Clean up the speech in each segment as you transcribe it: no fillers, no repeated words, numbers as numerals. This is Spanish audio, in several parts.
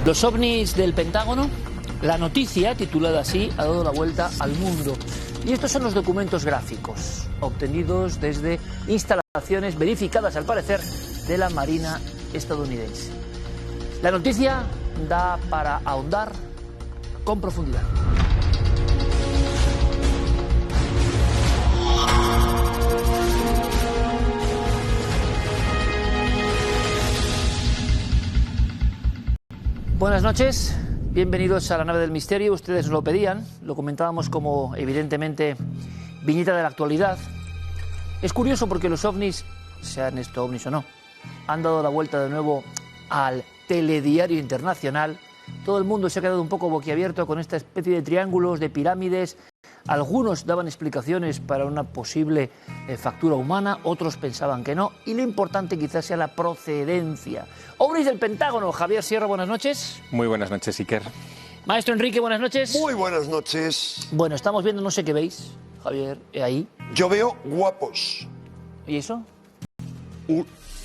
Los ovnis del Pentágono, la noticia titulada así ha dado la vuelta al mundo. Y estos son los documentos gráficos obtenidos desde instalaciones verificadas al parecer de la Marina estadounidense. La noticia da para ahondar con profundidad. Buenas noches, bienvenidos a la nave del misterio. Ustedes nos lo pedían, lo comentábamos como evidentemente viñeta de la actualidad. Es curioso porque los ovnis, sean estos ovnis o no, han dado la vuelta de nuevo al telediario internacional. Todo el mundo se ha quedado un poco boquiabierto con esta especie de triángulos, de pirámides. Algunos daban explicaciones para una posible factura humana, otros pensaban que no, y lo importante quizás sea la procedencia. Ovnis del Pentágono, Javier Sierra, buenas noches. Muy buenas noches, Iker. Maestro Enrique, buenas noches. Muy buenas noches. Bueno, estamos viendo, no sé qué veis, Javier, ahí. Yo veo guapos. ¿Y eso?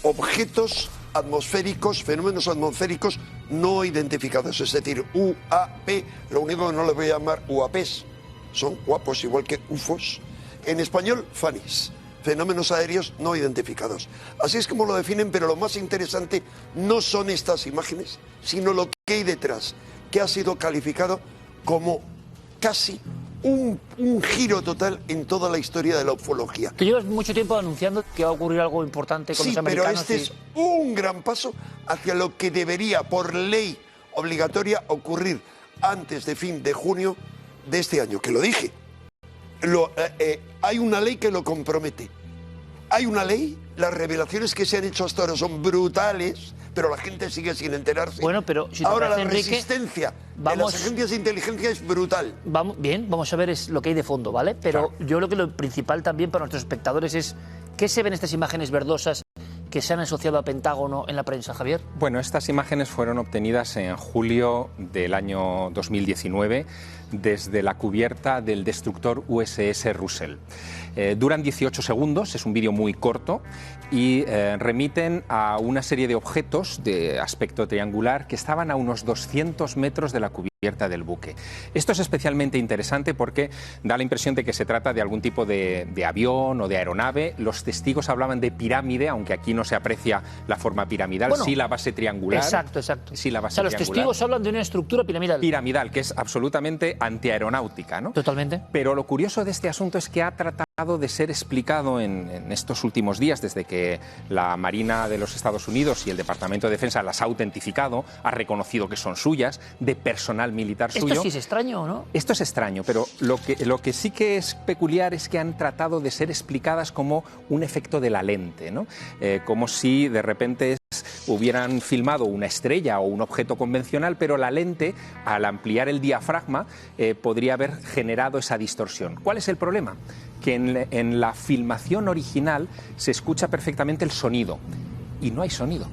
Objetos atmosféricos, fenómenos atmosféricos no identificados, es decir, UAP, lo único que no les voy a llamar UAPs, son guapos igual que UFOs. En español, FANIs, fenómenos aéreos no identificados. Así es como lo definen, pero lo más interesante no son estas imágenes, sino lo que hay detrás, que ha sido calificado como casi un giro total en toda la historia de la ufología. Tú llevas mucho tiempo anunciando que va a ocurrir algo importante con los americanos. Sí, pero este es un gran paso hacia lo que debería, por ley obligatoria, ocurrir antes de fin de junio de este año, que lo dije. Hay una ley que lo compromete. Hay una ley, las revelaciones que se han hecho hasta ahora son brutales, pero la gente sigue sin enterarse. Bueno, pero si te ahora parece, la Enrique, resistencia de las agencias de inteligencia es brutal. Vamos a ver lo que hay de fondo, ¿vale? Pero claro, yo creo que lo principal también para nuestros espectadores es ¿qué se ven estas imágenes verdosas que se han asociado a Pentágono en la prensa, Javier? Bueno, estas imágenes fueron obtenidas en julio del año 2019 desde la cubierta del destructor USS Russell. Duran 18 segundos, es un vídeo muy corto y remiten a una serie de objetos de aspecto triangular que estaban a unos 200 metros de la cubierta del buque. Esto es especialmente interesante porque da la impresión de que se trata de algún tipo de avión o de aeronave. Los testigos hablaban de pirámide, aunque aquí no se aprecia la forma piramidal, bueno, sí la base triangular. Exacto. Sí la base los triangular. Testigos hablan de una estructura piramidal. Piramidal, que es absolutamente antiaeronáutica, ¿no? Totalmente. Pero lo curioso de este asunto es que ha tratado de ser explicado en estos últimos días, desde que la Marina de los Estados Unidos y el Departamento de Defensa las ha autentificado, ha reconocido que son suyas, de personal militar suyo. Esto sí es extraño, ¿no? Esto es extraño, pero lo que sí que es peculiar es que han tratado de ser explicadas como un efecto de la lente, ¿no? Como si de repente hubieran filmado una estrella o un objeto convencional, pero la lente, al ampliar el diafragma, podría haber generado esa distorsión. ¿Cuál es el problema? Que en la filmación original se escucha perfectamente el sonido y no hay sonido.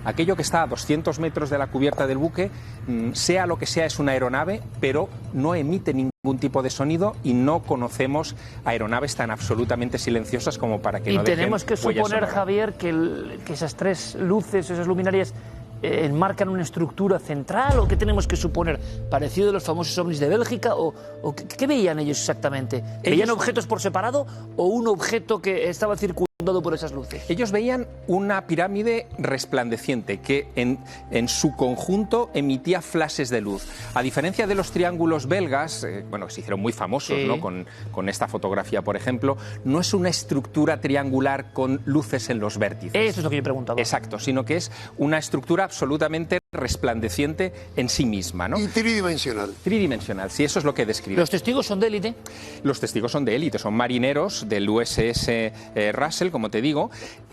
Aquello que está a 200 metros de la cubierta del buque, sea lo que sea, es una aeronave, pero no emite ningún tipo de sonido y no conocemos aeronaves tan absolutamente silenciosas como para que no dejen. Y tenemos que suponer, sonora. Javier, que esas tres luces, esas luminarias, enmarcan una estructura central, ¿o qué tenemos que suponer? ¿Parecido de los famosos ovnis de Bélgica? ¿O qué veían ellos exactamente? ¿Veían objetos por separado o un objeto que estaba circulando por esas luces? Ellos veían una pirámide resplandeciente que en su conjunto emitía flashes de luz. A diferencia de los triángulos belgas, bueno, que se hicieron muy famosos, sí, ¿no? Con esta fotografía, por ejemplo, no es una estructura triangular con luces en los vértices. Eso es lo que yo preguntaba. Exacto, sino que es una estructura absolutamente resplandeciente en sí misma, ¿no? Y tridimensional. Tridimensional, sí, eso es lo que describe. ¿Los testigos son de élite? Los testigos son de élite, son marineros del USS Russell, como te digo,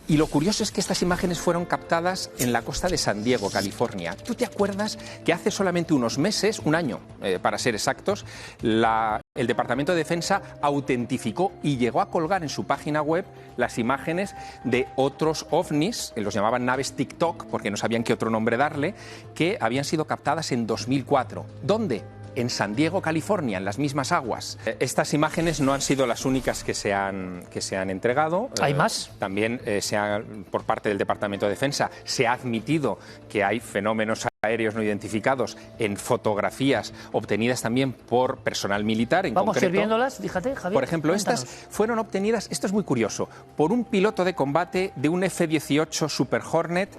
y lo curioso es que estas imágenes fueron captadas en la costa de San Diego, California. ¿Tú te acuerdas que hace solamente unos meses, un año para ser exactos, la El Departamento de Defensa autentificó y llegó a colgar en su página web las imágenes de otros ovnis, los llamaban naves TikTok, porque no sabían qué otro nombre darle, que habían sido captadas en 2004. ¿Dónde? En San Diego, California, en las mismas aguas. Estas imágenes no han sido las únicas que se han entregado. ¿Hay más? También por parte del Departamento de Defensa se ha admitido que hay fenómenos aéreos no identificados en fotografías obtenidas también por personal militar. Vamos a ir viéndolas, fíjate, Javier. Por ejemplo, cuéntanos. estas fueron obtenidas, esto es muy curioso, por un piloto de combate de un F-18 Super Hornet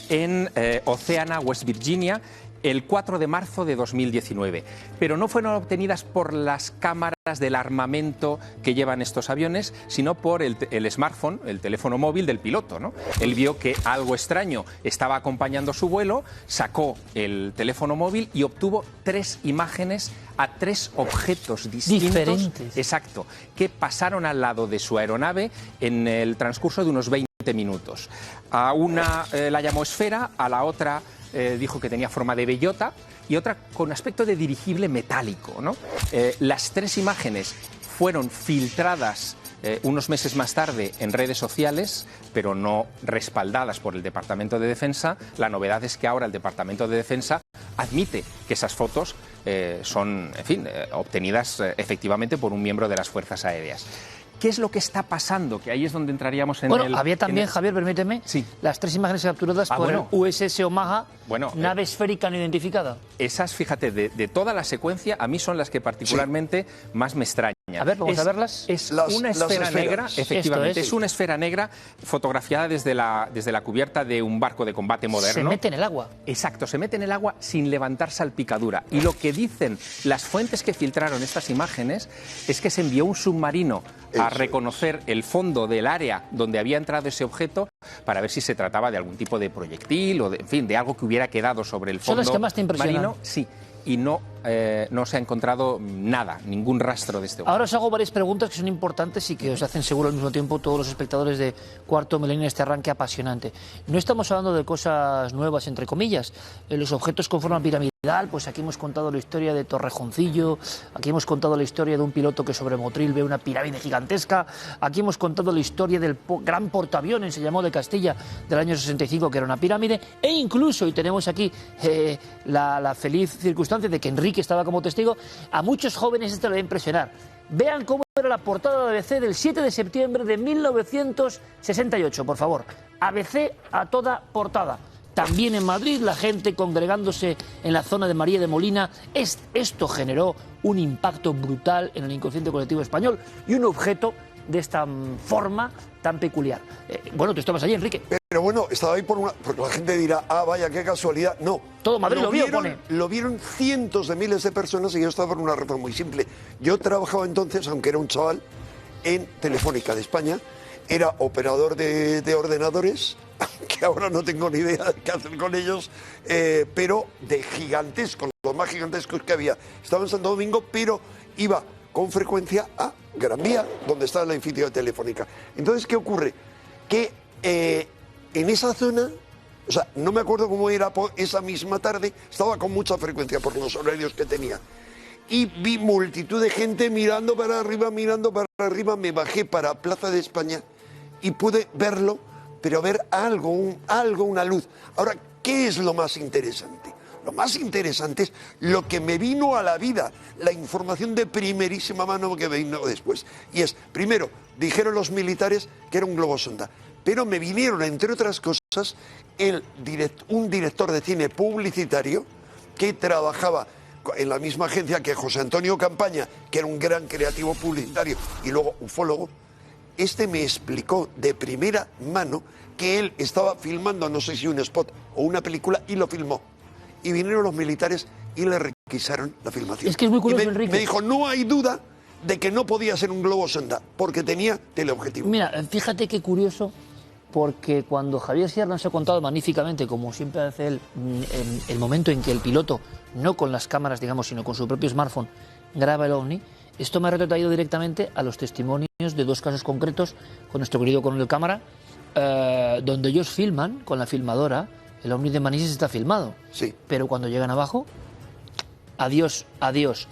en Oceana, West Virginia, el 4 de marzo de 2019. Pero no fueron obtenidas por las cámaras del armamento que llevan estos aviones, sino por el smartphone, el teléfono móvil del piloto, ¿no? Él vio que algo extraño estaba acompañando su vuelo, sacó el teléfono móvil y obtuvo 3 imágenes a 3 objetos distintos. Diferentes. Exacto, que pasaron al lado de su aeronave en el transcurso de unos 20 minutos. A una la llamó esfera, a la otra dijo que tenía forma de bellota y otra con aspecto de dirigible metálico, ¿no? Las 3 imágenes fueron filtradas unos meses más tarde en redes sociales, pero no respaldadas por el Departamento de Defensa. La novedad es que ahora el Departamento de Defensa admite que esas fotos son, en fin, obtenidas efectivamente por un miembro de las Fuerzas Aéreas. ¿Qué es lo que está pasando? Que ahí es donde entraríamos en Bueno, había también, Javier, permíteme, sí, las 3 imágenes capturadas por el USS Omaha, nave esférica no identificada. Esas, fíjate, de toda la secuencia, a mí son las que particularmente más me extrañan. A ver, vamos a verlas. Es una esfera negra, efectivamente, es una esfera negra fotografiada desde la cubierta de un barco de combate moderno. Se mete en el agua. Exacto, se mete en el agua sin levantar salpicadura. Y lo que dicen las fuentes que filtraron estas imágenes es que se envió un submarino a reconocer el fondo del área donde había entrado ese objeto para ver si se trataba de algún tipo de proyectil o, en fin, de algo que hubiera quedado sobre el fondo marino. ¿Son las que más te impresionan? Marino, sí. Y no se ha encontrado nada, ningún rastro de este objeto. Ahora os hago varias preguntas que son importantes y que os hacen seguro al mismo tiempo todos los espectadores de Cuarto Milenio en este arranque apasionante. No estamos hablando de cosas nuevas, entre comillas. Los objetos con forma piramidal, pues aquí hemos contado la historia de Torrejoncillo, aquí hemos contado la historia de un piloto que sobre Motril ve una pirámide gigantesca, aquí hemos contado la historia del gran portaaviones, se llamó, de Castilla, del año 65, que era una pirámide, e incluso, y tenemos aquí la feliz circunstancia de que Enrique estaba como testigo, a muchos jóvenes esto le va a impresionar. Vean cómo era la portada de ABC del 7 de septiembre de 1968, por favor. ABC a toda portada. También en Madrid, la gente congregándose en la zona de María de Molina. Esto generó un impacto brutal en el inconsciente colectivo español y un objeto de esta forma tan peculiar. Bueno, tú estabas allí, Enrique. Pero bueno, estaba ahí porque la gente dirá, vaya, qué casualidad. No. Todo Madrid lo vio, pone. Lo vieron cientos de miles de personas y yo estaba por una razón muy simple. Yo trabajaba entonces, aunque era un chaval, en Telefónica de España. Era operador de ordenadores, que ahora no tengo ni idea de qué hacer con ellos, pero de gigantescos, los más gigantescos que había. Estaba en Santo Domingo, pero iba con frecuencia a Gran Vía, donde está el edificio de Telefónica. Entonces, ¿qué ocurre? Que en esa zona, o sea, no me acuerdo cómo era esa misma tarde, estaba con mucha frecuencia por los horarios que tenía. Y vi multitud de gente mirando para arriba, me bajé para Plaza de España y pude verlo, pero ver algo, una luz. Ahora, ¿qué es lo más interesante? Lo más interesante es lo que me vino a la vida, la información de primerísima mano que vino después. Y es, primero, dijeron los militares que era un globo sonda, pero me vinieron, entre otras cosas, un director de cine publicitario que trabajaba en la misma agencia que José Antonio Campaña, que era un gran creativo publicitario y luego ufólogo. Este me explicó de primera mano que él estaba filmando, no sé si un spot o una película, y lo filmó. Y vinieron los militares y le requisaron la filmación. Es que es muy curioso, Enrique. Me dijo, no hay duda de que no podía ser un globo sonda, porque tenía teleobjetivo. Mira, fíjate qué curioso, porque cuando Javier Sierra nos ha contado magníficamente, como siempre hace él, el momento en que el piloto, no con las cámaras, digamos, sino con su propio smartphone, graba el ovni, esto me ha retrotraído directamente a los testimonios de 2 casos concretos con nuestro querido coronel Cámara, donde ellos filman con la filmadora, el ovni de Manises está filmado. Sí. Pero cuando llegan abajo, adiós, adiós.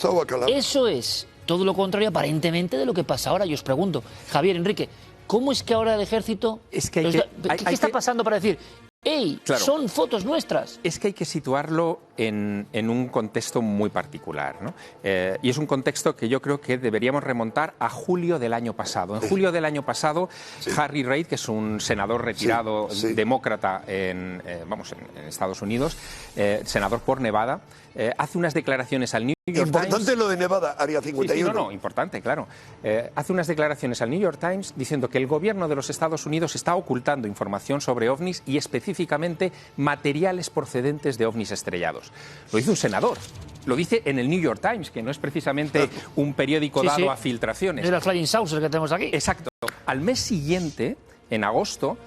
Eso es todo lo contrario aparentemente de lo que pasa ahora. Y os pregunto, Javier, Enrique, ¿cómo es que ahora el ejército... Es que ¿Qué está pasando para decir... ¡Ey! Claro. Son fotos nuestras. Es que hay que situarlo en un contexto muy particular, ¿no? Y es un contexto que yo creo que deberíamos remontar a julio del año pasado. En julio del año pasado, Harry Reid, que es un senador retirado demócrata en Estados Unidos, senador por Nevada, hace unas declaraciones al New York Times. Importante lo de Nevada, Área 51. Sí, importante, claro. Hace unas declaraciones al New York Times diciendo que el gobierno de los Estados Unidos está ocultando información sobre ovnis y específicamente materiales procedentes de ovnis estrellados. Lo dice un senador. Lo dice en el New York Times, que no es precisamente un periódico dado a filtraciones. Es la Flying Saucer que tenemos aquí. Exacto. Al mes siguiente, en agosto,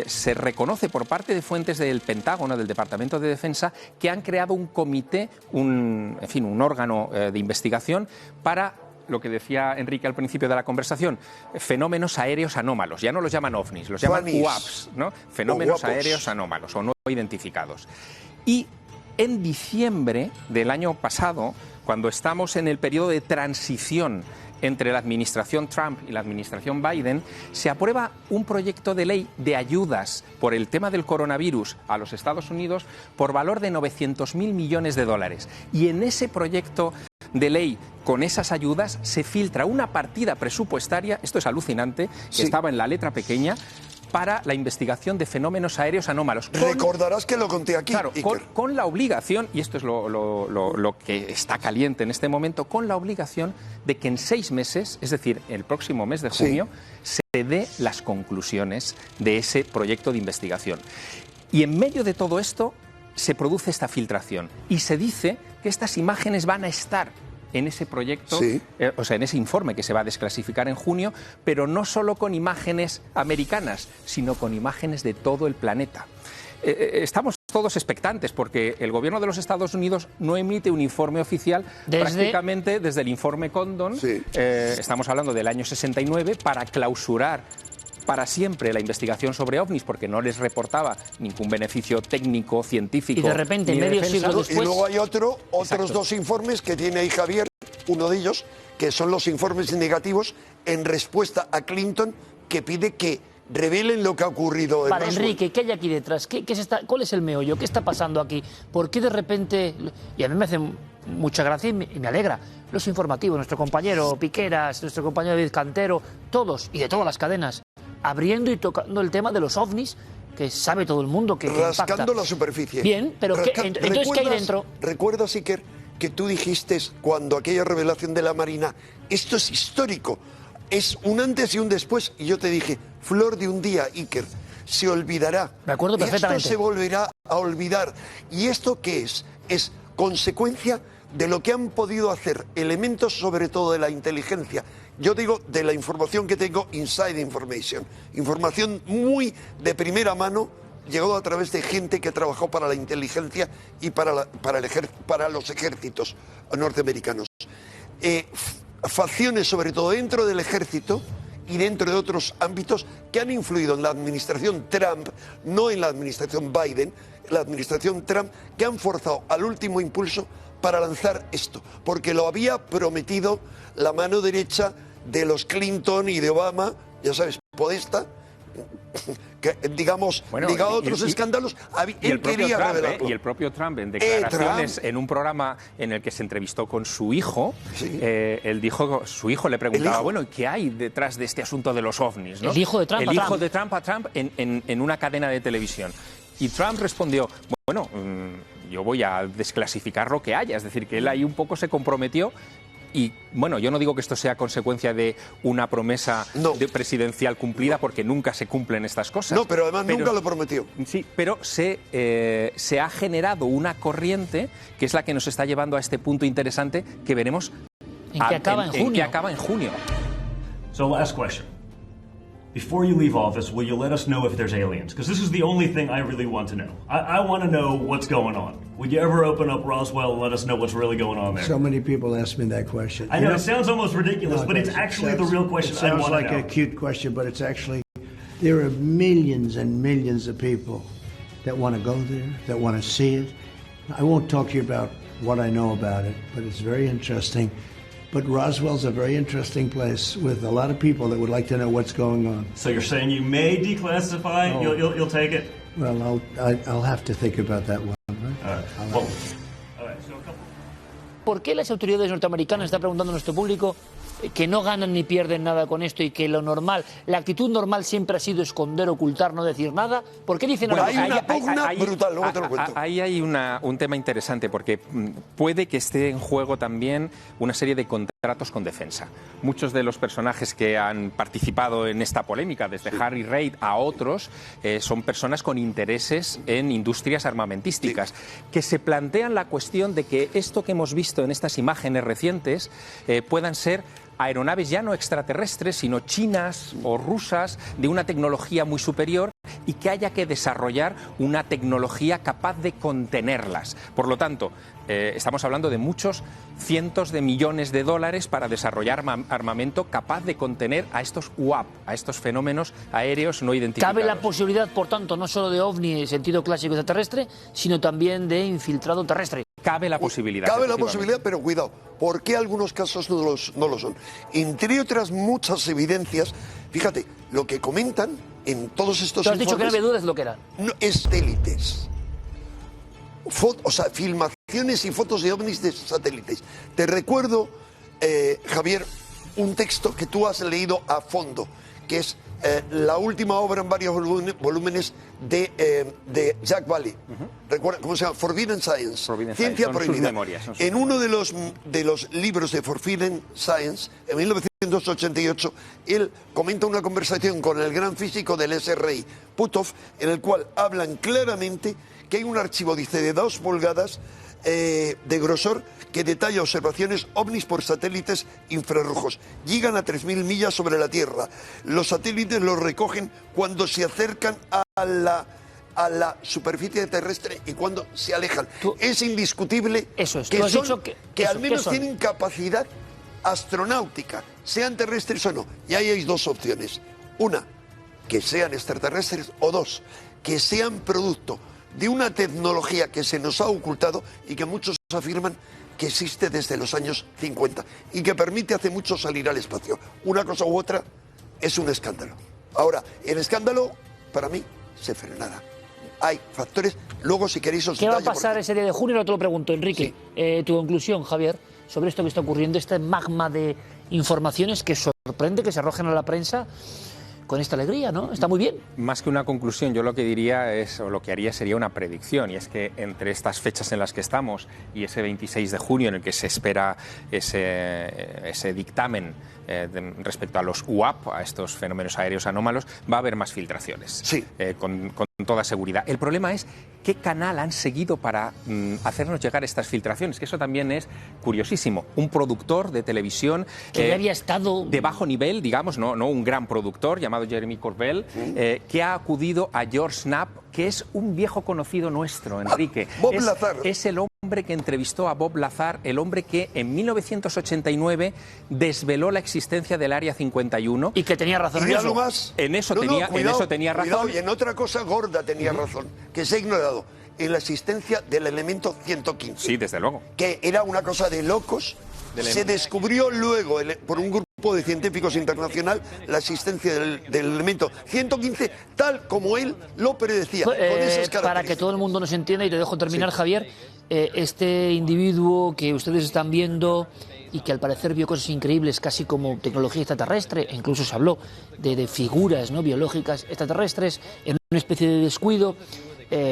se reconoce por parte de fuentes del Pentágono, del Departamento de Defensa, que han creado un comité, un órgano de investigación para lo que decía Enrique al principio de la conversación, fenómenos aéreos anómalos. Ya no los llaman ovnis, los llaman UAPs, ¿no? Fenómenos aéreos anómalos o no identificados. Y en diciembre del año pasado, cuando estamos en el periodo de transición entre la administración Trump y la administración Biden, se aprueba un proyecto de ley de ayudas por el tema del coronavirus a los Estados Unidos por valor de 900.000 millones de dólares. Y en ese proyecto de ley, con esas ayudas, se filtra una partida presupuestaria, esto es alucinante, que estaba en la letra pequeña, para la investigación de fenómenos aéreos anómalos. Recordarás que lo conté aquí. Claro, con la obligación, y esto es lo que está caliente en este momento, con la obligación de que en 6 meses, es decir, el próximo mes de junio, se dé las conclusiones de ese proyecto de investigación. Y en medio de todo esto se produce esta filtración y se dice que estas imágenes van a estar en ese proyecto, o sea, en ese informe que se va a desclasificar en junio, pero no solo con imágenes americanas, sino con imágenes de todo el planeta. Estamos todos expectantes porque el gobierno de los Estados Unidos no emite un informe oficial prácticamente desde el informe Condon, estamos hablando del año 69, para clausurar para siempre la investigación sobre ovnis porque no les reportaba ningún beneficio técnico, científico. Y de repente, medio siglo después... Y luego hay otros 2 informes que tiene ahí Javier, uno de ellos, que son los informes negativos en respuesta a Clinton, que pide que revelen lo que ha ocurrido en Roswell. Enrique, ¿qué hay aquí detrás? ¿Cuál es el meollo? ¿Qué está pasando aquí? ¿Por qué de repente...? Y a mí me hace mucha gracia y me alegra. Los informativos, nuestro compañero Piqueras, nuestro compañero David Cantero, todos y de todas las cadenas, abriendo y tocando el tema de los ovnis, que sabe todo el mundo que rascando impacta. La superficie. Bien, pero entonces, ¿qué hay dentro? ¿Recuerdas, Iker, que tú dijiste cuando aquella revelación de la Marina, esto es histórico, es un antes y un después? Y yo te dije, flor de un día, Iker, se olvidará. Me acuerdo perfectamente. Esto se volverá a olvidar. ¿Y esto qué es? Es consecuencia de lo que han podido hacer elementos, sobre todo de la inteligencia. Yo digo de la información que tengo, inside information, información muy de primera mano, llegado a través de gente que trabajó para la inteligencia y para los ejércitos norteamericanos. Facciones, sobre todo dentro del ejército y dentro de otros ámbitos, que han influido en la administración Trump, no en la administración Biden, la administración Trump, que han forzado al último impulso para lanzar esto, porque lo había prometido la mano derecha de los Clinton y de Obama, ya sabes, Podesta, que, digamos, ligado a otros escándalos, él quería revelarlo. Y el propio Trump, en declaraciones, en un programa en el que se entrevistó con su hijo, él dijo, su hijo le preguntaba, bueno, ¿qué hay detrás de este asunto de los ovnis? ¿No? El hijo de Trump a Trump en una cadena de televisión. Y Trump respondió, bueno, yo voy a desclasificar lo que haya, es decir, que él ahí un poco se comprometió. Y bueno, yo no digo que esto sea consecuencia de una promesa presidencial cumplida, porque nunca se cumplen estas cosas. No, pero además nunca lo prometió. Sí, pero se ha generado una corriente que es la que nos está llevando a este punto interesante que veremos en que acaba en junio. So last question. Before you leave office, will you let us know if there's aliens? Because this is the only thing I really want to know. I want to know what's going on. Would you ever open up Roswell and let us know what's really going on there? So many people ask me that question. I know, it sounds almost ridiculous, but it's actually the real question I want to know. It sounds like a cute question, but it's actually, there are millions and millions of people that want to go there, that want to see it. I won't talk to you about what I know about it, but it's very interesting. But Roswell's a very interesting place with a lot of people that would like to know what's going on. So you're saying you may declassify? No. You'll take it? Well, I'll have to think about that one. Right? All right. Well, all right. So a couple. ¿Por qué las autoridades norteamericanas, está preguntando nuestro público, que no ganan ni pierden nada con esto y que lo normal, la actitud normal siempre ha sido esconder, ocultar, no decir nada? ¿Por qué dicen Bueno, ahora? hay una pugna brutal, luego te lo cuento. Ahí hay un tema interesante porque puede que esté en juego también una serie de contratos con defensa. Muchos de los personajes que han participado en esta polémica, desde Harry Reid a otros, son personas con intereses en industrias armamentísticas, que se plantean la cuestión de que esto que hemos visto en estas imágenes recientes puedan ser aeronaves ya no extraterrestres, sino chinas o rusas, de una tecnología muy superior, y que haya que desarrollar una tecnología capaz de contenerlas. Por lo tanto, estamos hablando de muchos cientos de millones de dólares para desarrollar armamento capaz de contener a estos UAP, a estos fenómenos aéreos no identificados. ¿Cabe la posibilidad, por tanto, no solo de ovni en sentido clásico extraterrestre, sino también de infiltrado terrestre? Cabe la posibilidad. Cabe la posibilidad, pero cuidado, ¿por qué algunos casos no lo son? Entre otras muchas evidencias, fíjate, lo que comentan en todos estos Tú has dicho que no informes, había dudas de lo que eran. no, es satélites. O sea, filmaciones y fotos de ovnis de satélites. Te recuerdo, Javier, un texto que tú has leído a fondo, que es la última obra en varios volúmenes de Jack Valley. Recuerda, ¿cómo se llama? Forbidden Science. Ciencia Son prohibida. sus memorias, son sus En uno de los libros de Forbidden Science, en 1988, él comenta una conversación con el gran físico del SRI, Puthoff, en el cual hablan claramente que hay un archivo, dice, de 2 pulgadas de grosor que detalla observaciones ovnis por satélites infrarrojos. Llegan a 3.000 millas sobre la Tierra. Los satélites los recogen cuando se acercan a la superficie terrestre y cuando se alejan. Es indiscutible Eso es. que, Tú has son, dicho que al ¿qué menos son? tienen capacidad astronáutica, sean terrestres o no. Y ahí hay 2 opciones. Una, que sean extraterrestres, o 2, que sean producto de una tecnología que se nos ha ocultado y que muchos afirman que existe desde los años 50 y que permite hace mucho salir al espacio. Una cosa u otra es un escándalo. Ahora, el escándalo, para mí, se frenará. Hay factores, luego si queréis os ¿Qué va a detallo pasar porque- ese día de junio? Ahora te lo pregunto, Enrique. Tu conclusión, Javier, sobre esto que está ocurriendo, este magma de informaciones que sorprende que se arrojen a la prensa con esta alegría, ¿no? Está muy bien. Más que una conclusión, yo lo que diría es, o lo que haría sería una predicción, y es que entre estas fechas en las que estamos y ese 26 de junio en el que se espera ese dictamen respecto a los UAP, a estos fenómenos aéreos anómalos, va a haber más filtraciones. Sí. Con toda seguridad. El problema es qué canal han seguido para hacernos llegar estas filtraciones, que eso también es curiosísimo. Un productor de televisión Que ya había estado... de bajo nivel, digamos, no un gran productor llamado Jeremy Corbell, que ha acudido a George Knapp, que es un viejo conocido nuestro, Enrique. Bob Lazar. Es el hombre que entrevistó a Bob Lazar, el hombre que en 1989 desveló la existencia del Área 51. Y que tenía razón. Y algo más. En eso No, tenía razón. Cuidado, y en otra cosa gorda tenía razón, que se ha ignorado, en la existencia del elemento 115. Sí, desde luego. Que era una cosa de locos. Se descubrió luego por un grupo de científicos internacional la existencia del elemento 115 tal como él lo predecía. Con esas Para que todo el mundo nos entienda, y te dejo terminar, Javier, este individuo que ustedes están viendo y que al parecer vio cosas increíbles, casi como tecnología extraterrestre, e incluso se habló de figuras, ¿no?, biológicas extraterrestres, en una especie de descuido.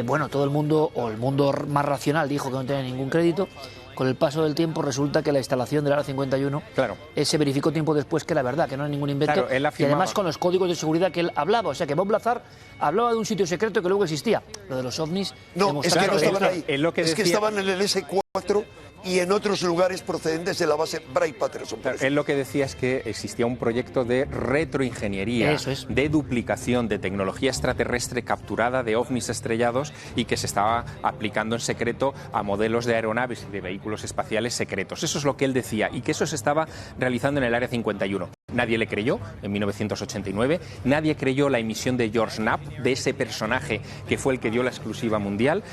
Bueno, todo el mundo, o el mundo más racional, dijo que no tenía ningún crédito. Con el paso del tiempo resulta que la instalación del Área 51 Claro. Se verificó tiempo después que era verdad, que no era ningún invento. Claro, él y afirmaba. además con los códigos de seguridad que él hablaba. O sea que Bob Lazar hablaba de un sitio secreto que luego existía. Lo de los ovnis... No, es que no estaban ahí. es lo que Es que decía- estaban en el S4 y en otros lugares procedentes de la base Wright-Patterson. por Claro, él lo que decía es que existía un proyecto de retroingeniería, Eso es. de duplicación de tecnología extraterrestre capturada de ovnis estrellados y que se estaba aplicando en secreto a modelos de aeronaves y de vehículos espaciales secretos. Eso es lo que él decía, y que eso se estaba realizando en el Área 51. Nadie le creyó en 1989, nadie creyó la emisión de George Knapp, de ese personaje que fue el que dio la exclusiva mundial.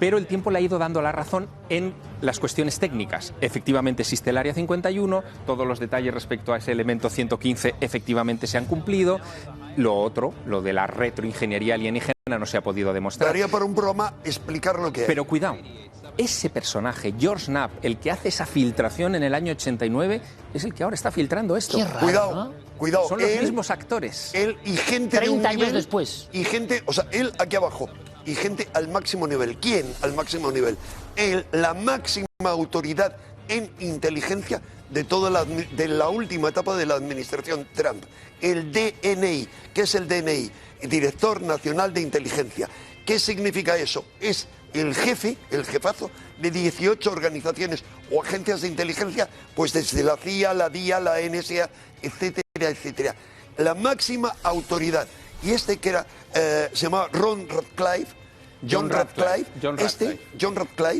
pero el tiempo le ha ido dando la razón en las cuestiones técnicas. Efectivamente existe el Área 51, todos los detalles respecto a ese elemento 115 efectivamente se han cumplido. Lo otro, lo de la retroingeniería alienígena, no se ha podido demostrar. Daría para un programa explicar lo que hay. Pero cuidado, ese personaje, George Knapp, el que hace esa filtración en el año 89, es el que ahora está filtrando esto. Qué raro, Cuidado, ¿no? cuidado. Son los mismos actores. Él y gente 30 de un años nivel, después. Y gente, o sea, él aquí abajo, y gente al máximo nivel. ¿Quién al máximo nivel? Él, la máxima autoridad en inteligencia de de la última etapa de la administración Trump. El DNI. ¿Qué es el DNI? Director Nacional de Inteligencia. ¿Qué significa eso? Es el jefe, el jefazo de 18 organizaciones o agencias de inteligencia, pues desde la CIA, la DIA, la NSA, etcétera, etcétera. La máxima autoridad. Y este que era, se llamaba John Ratcliffe. John Ratcliffe.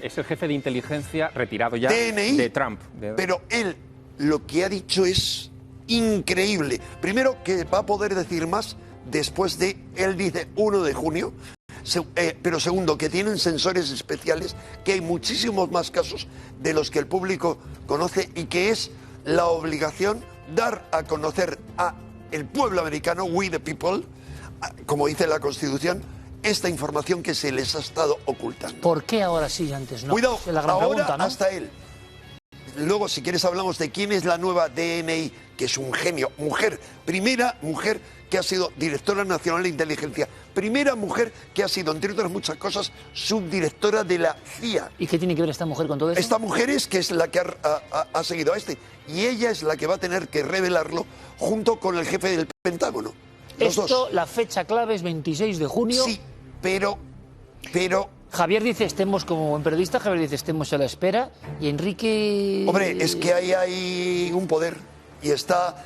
Es el jefe de inteligencia retirado ya DNI, de Trump. Pero él lo que ha dicho es increíble. Primero, que va a poder decir más después de, él dice, 1 de junio. Pero segundo, que tienen sensores especiales, que hay muchísimos más casos de los que el público conoce y que es la obligación dar a conocer a el pueblo americano, we the people, como dice la Constitución, esta información que se les ha estado ocultando. ¿Por qué ahora sí y antes no? Cuidado, Es la gran ahora pregunta, ¿no? hasta él. Luego, si quieres, hablamos de quién es la nueva DNI, que es un genio. Mujer, primera mujer que ha sido directora nacional de inteligencia. Primera mujer que ha sido, entre otras muchas cosas, subdirectora de la CIA. ¿Y qué tiene que ver esta mujer con todo esto? Esta mujer es que es la que ha seguido a este. Y ella es la que va a tener que revelarlo junto con el jefe del Pentágono. Los Esto, dos. la fecha clave es 26 de junio. Sí, pero... Javier dice, estemos como buen periodista, Javier dice, estemos a la espera. Y Enrique... Hombre, es que ahí hay un poder. Y está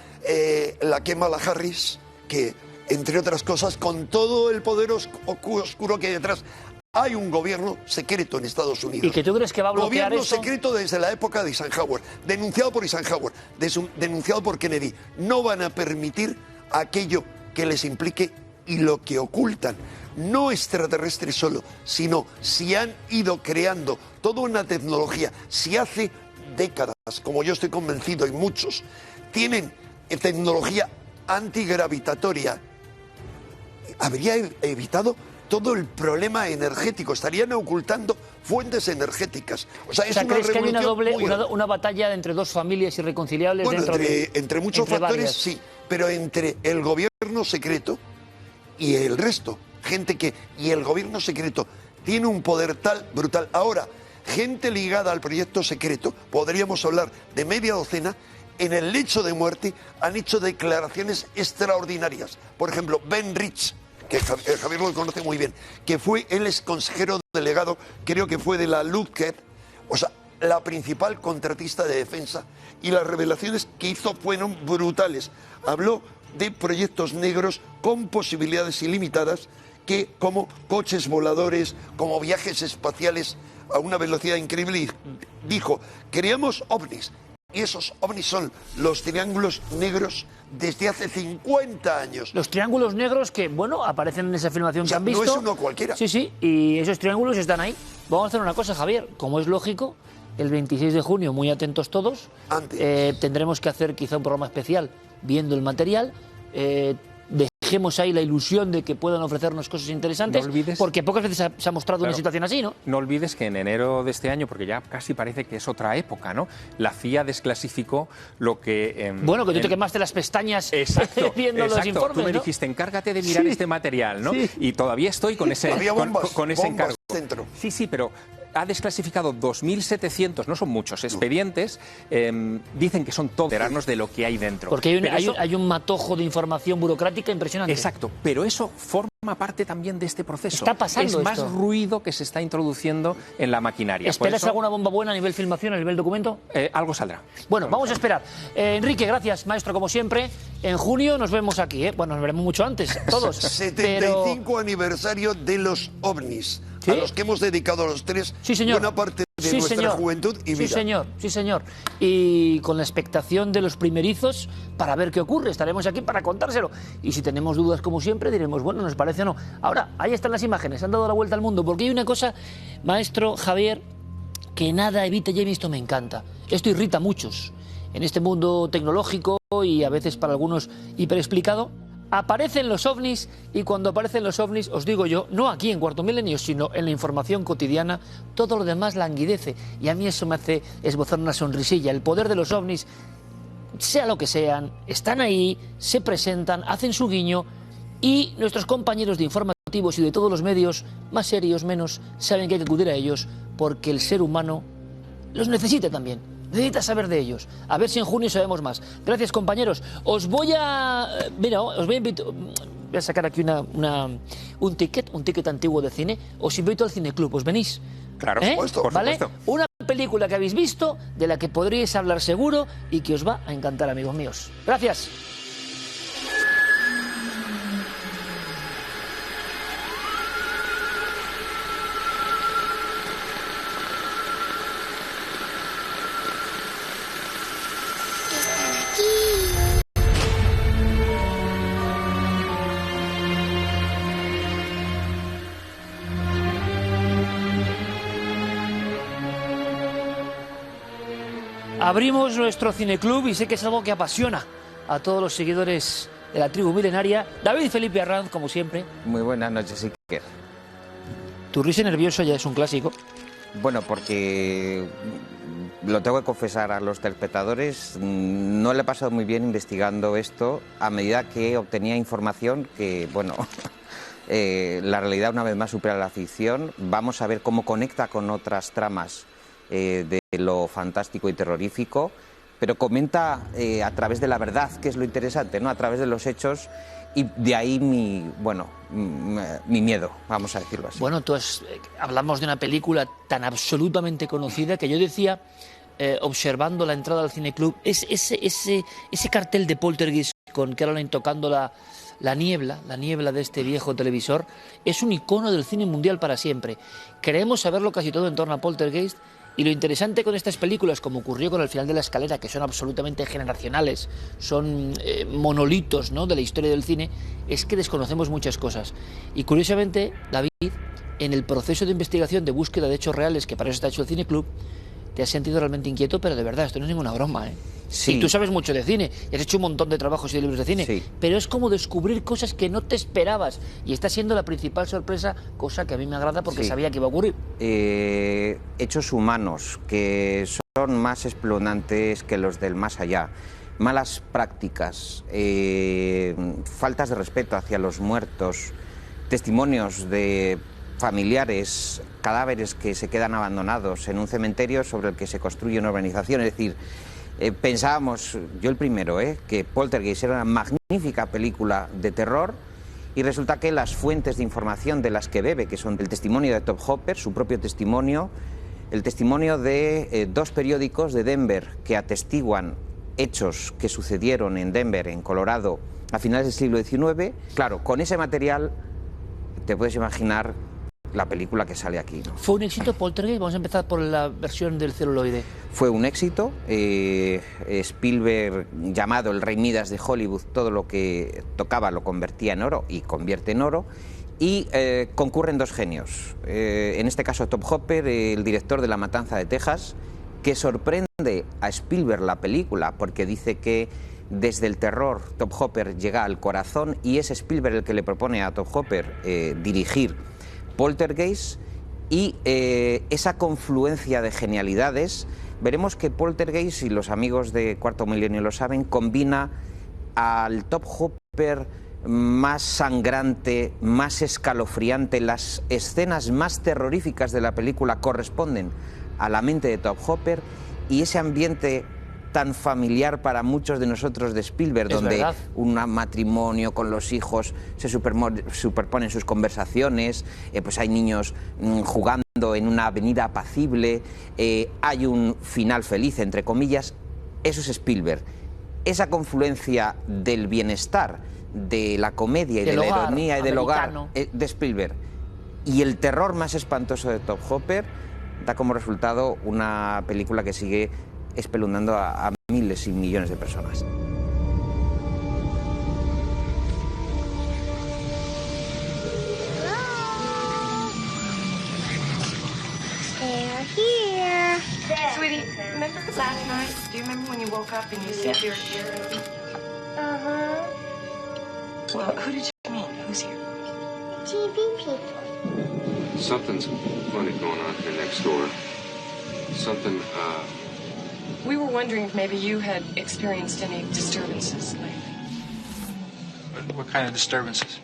la Kamala Harris, que, entre otras cosas, con todo el poder oscuro que hay detrás, hay un gobierno secreto en Estados Unidos. ¿Y que tú crees que va a bloquear Gobierno eso? secreto desde la época de Eisenhower, denunciado por Eisenhower, denunciado por Kennedy. No van a permitir aquello que les implique y lo que ocultan. No extraterrestres solo, sino si han ido creando toda una tecnología, si hace décadas, como yo estoy convencido y muchos, tienen tecnología antigravitatoria, habría evitado todo el problema energético, estarían ocultando fuentes energéticas. O sea, es una ¿crees que hay una revolución una batalla entre dos familias irreconciliables bueno, dentro entre muchos entre factores, varias? sí, pero entre el gobierno secreto y el resto, gente que... Y el gobierno secreto tiene un poder tal brutal. Ahora, gente ligada al proyecto secreto, podríamos hablar de media docena, en el lecho de muerte han hecho declaraciones extraordinarias. Por ejemplo, Ben Rich, que Javier lo conoce muy bien, que fue, él es consejero delegado, creo que fue de la Lockheed, o sea, la principal contratista de defensa, y las revelaciones que hizo fueron brutales. Habló de proyectos negros con posibilidades ilimitadas, que como coches voladores, como viajes espaciales a una velocidad increíble, y dijo, creamos ovnis, y esos ovnis son los triángulos negros desde hace 50 años. Los triángulos negros que, bueno, aparecen en esa filmación O sea, que han visto. no es uno cualquiera. Sí, sí, y esos triángulos están ahí. Vamos a hacer una cosa, Javier, como es lógico, el 26 de junio, muy atentos todos, tendremos que hacer quizá un programa especial viendo el material. Dejemos ahí la ilusión de que puedan ofrecernos cosas interesantes, No olvides, porque pocas veces se ha mostrado una situación así, ¿no? No olvides que en enero de este año, porque ya casi parece que es otra época, ¿no? La CIA desclasificó lo que... bueno, que tú te quemaste las pestañas viendo los informes, Tú me ¿no? dijiste, encárgate de mirar este material, ¿no? Sí. Y todavía estoy con ese, Había bombas, con ese bombas encargo. dentro. Sí, sí, pero... ha desclasificado 2.700, no son muchos, expedientes, dicen que son todos, enterarnos de lo que hay dentro. Porque hay un matojo de información burocrática impresionante. Exacto, pero eso forma parte también de este proceso. Está pasando es más esto. ruido que se está introduciendo en la maquinaria. ¿Esperas alguna bomba buena a nivel filmación, a nivel documento? Algo saldrá. Bueno, vamos a esperar. Enrique, gracias, maestro, como siempre. En junio nos vemos aquí, ¿eh? Bueno, nos veremos mucho antes, todos. 75 aniversario de los ovnis, ¿Sí? a los que hemos dedicado los tres Sí, señor. buena parte de Sí, nuestra señor. juventud y vida. Sí, señor, sí, señor. Y con la expectación de los primerizos para ver qué ocurre. Estaremos aquí para contárselo. Y si tenemos dudas, como siempre, diremos, bueno, nos parece o no. Ahora, ahí están las imágenes, han dado la vuelta al mundo. Porque hay una cosa, maestro Javier, que nada evita, ya he visto, me encanta. Esto irrita a muchos. En este mundo tecnológico y a veces para algunos hiperexplicado, aparecen los ovnis, y cuando aparecen los ovnis, os digo yo, no aquí en Cuarto Milenio, sino en la información cotidiana, todo lo demás languidece. Y a mí eso me hace esbozar una sonrisilla. El poder de los ovnis, sea lo que sean, están ahí, se presentan, hacen su guiño, y nuestros compañeros de informativos y de todos los medios, más serios, menos, saben que hay que acudir a ellos, porque el ser humano los necesita también. Necesita saber de ellos. A ver si en junio sabemos más. Gracias, compañeros. Os voy a... Mira, os voy a invitar... Voy a sacar aquí un ticket antiguo de cine. Os invito al Cineclub. ¿Os venís? Claro, por supuesto. Una película que habéis visto, de la que podríais hablar seguro y que os va a encantar, amigos míos. Gracias. Abrimos nuestro cineclub y sé que es algo que apasiona a todos los seguidores de la tribu milenaria. David Felipe Arranz, como siempre. Muy buenas noches, Iker. Tu risa nerviosa ya es un clásico. Bueno, porque lo tengo que confesar a los telespectadores, no le he pasado muy bien investigando esto a medida que obtenía información que, bueno, la realidad una vez más supera la ficción. Vamos a ver cómo conecta con otras tramas de lo fantástico y terrorífico, pero comenta a través de la verdad, que es lo interesante, ¿no? A través de los hechos, y de ahí mi miedo, vamos a decirlo así. Bueno, hablamos de una película tan absolutamente conocida que yo decía, observando la entrada al cineclub, ese cartel de Poltergeist con Caroline tocando la niebla de este viejo televisor, es un icono del cine mundial para siempre. Creemos saberlo casi todo en torno a Poltergeist. Y lo interesante con estas películas, como ocurrió con El final de la escalera, que son absolutamente generacionales, son monolitos, ¿no?, de la historia del cine, es que desconocemos muchas cosas. Y curiosamente, David, en el proceso de investigación, de búsqueda de hechos reales, que para eso está hecho el Cineclub, te has sentido realmente inquieto, pero de verdad, esto no es ninguna broma, ¿eh? Sí. Y tú sabes mucho de cine, y has hecho un montón de trabajos y de libros de cine, sí, pero es como descubrir cosas que no te esperabas, y está siendo la principal sorpresa, cosa que a mí me agrada porque sí, sabía que iba a ocurrir. Hechos humanos que son más espeluznantes que los del más allá, malas prácticas, faltas de respeto hacia los muertos, testimonios de familiares, cadáveres que se quedan abandonados en un cementerio sobre el que se construye una urbanización. Es decir, pensábamos, yo el primero, que Poltergeist era una magnífica película de terror, y resulta que las fuentes de información de las que bebe, que son el testimonio de Top Hopper, su propio testimonio, el testimonio de dos periódicos de Denver que atestiguan hechos que sucedieron en Denver, en Colorado, a finales del siglo XIX. Claro, con ese material te puedes imaginar la película que sale aquí, ¿no? ¿Fue un éxito Poltergeist? Vamos a empezar por la versión del celuloide. Fue un éxito. Spielberg, llamado el Rey Midas de Hollywood, todo lo que tocaba lo convertía en oro y convierte en oro. Y concurren dos genios. En este caso Top Hopper, el director de La Matanza de Texas, que sorprende a Spielberg la película porque dice que desde el terror Top Hopper llega al corazón, y es Spielberg el que le propone a Top Hopper dirigir Poltergeist. Y esa confluencia de genialidades, veremos que Poltergeist, y los amigos de Cuarto Milenio lo saben, combina al Top Hopper más sangrante, más escalofriante. Las escenas más terroríficas de la película corresponden a la mente de Top Hopper, y ese ambiente tan familiar para muchos de nosotros de Spielberg, donde un matrimonio con los hijos se superponen sus conversaciones, pues hay niños jugando en una avenida apacible, hay un final feliz, entre comillas. Eso es Spielberg. Esa confluencia del bienestar, de la comedia y de la ironía y del hogar de Spielberg, y el terror más espantoso de Top Hopper, da como resultado una película que sigue espeluznando a miles y millones de personas. They're here. Sweetie, remember last night? Do you remember when you woke up and you said you were here? Uh-huh. Well, who did you meet? Who's here? TV people. Something's funny going on here next door. Something, We were wondering if maybe you had experienced any disturbances lately. what kind of disturbances?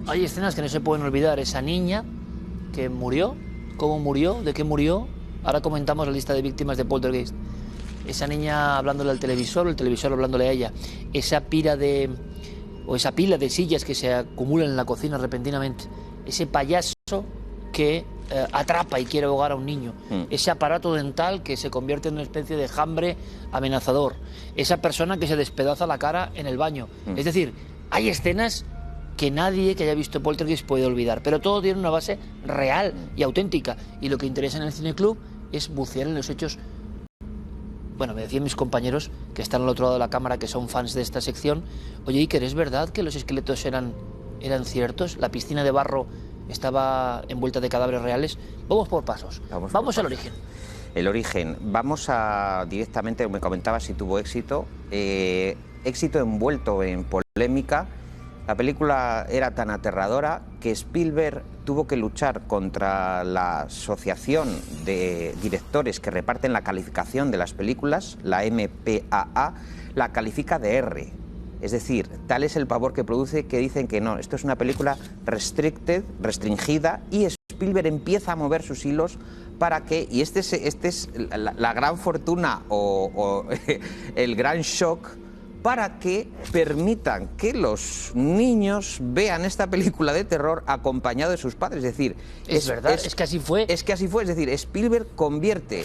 Hay escenas que no se pueden olvidar. Esa niña que murió, cómo murió, de qué murió. Ahora comentamos la lista de víctimas de Poltergeist. Esa niña hablándole al televisor, el televisor hablándole a ella. Esa pila de sillas que se acumulan en la cocina repentinamente. Ese payaso que atrapa y quiere ahogar a un niño. Ese aparato dental que se convierte en una especie de enjambre amenazador. Esa persona que se despedaza la cara en el baño. Es decir, hay escenas que nadie que haya visto Poltergeist puede olvidar, pero todo tiene una base real y auténtica, y lo que interesa en el cineclub es bucear en los hechos. Bueno, me decían mis compañeros que están al otro lado de la cámara, que son fans de esta sección: oye, Iker, ¿es verdad que los esqueletos eran ciertos? ¿La piscina de barro estaba envuelta de cadáveres reales? Vamos por pasos, vamos al origen. El origen, vamos a directamente, me comentabas si tuvo éxito, éxito envuelto en polémica. La película era tan aterradora que Spielberg tuvo que luchar contra la asociación de directores que reparten la calificación de las películas, la MPAA, la califica de R. Es decir, tal es el pavor que produce que dicen que no, esto es una película restringida, y Spielberg empieza a mover sus hilos para que, y este es la gran fortuna o el gran shock, para que permitan que los niños vean esta película de terror acompañados de sus padres. Es decir, es verdad, es que así fue. Es que así fue, es decir, Spielberg convierte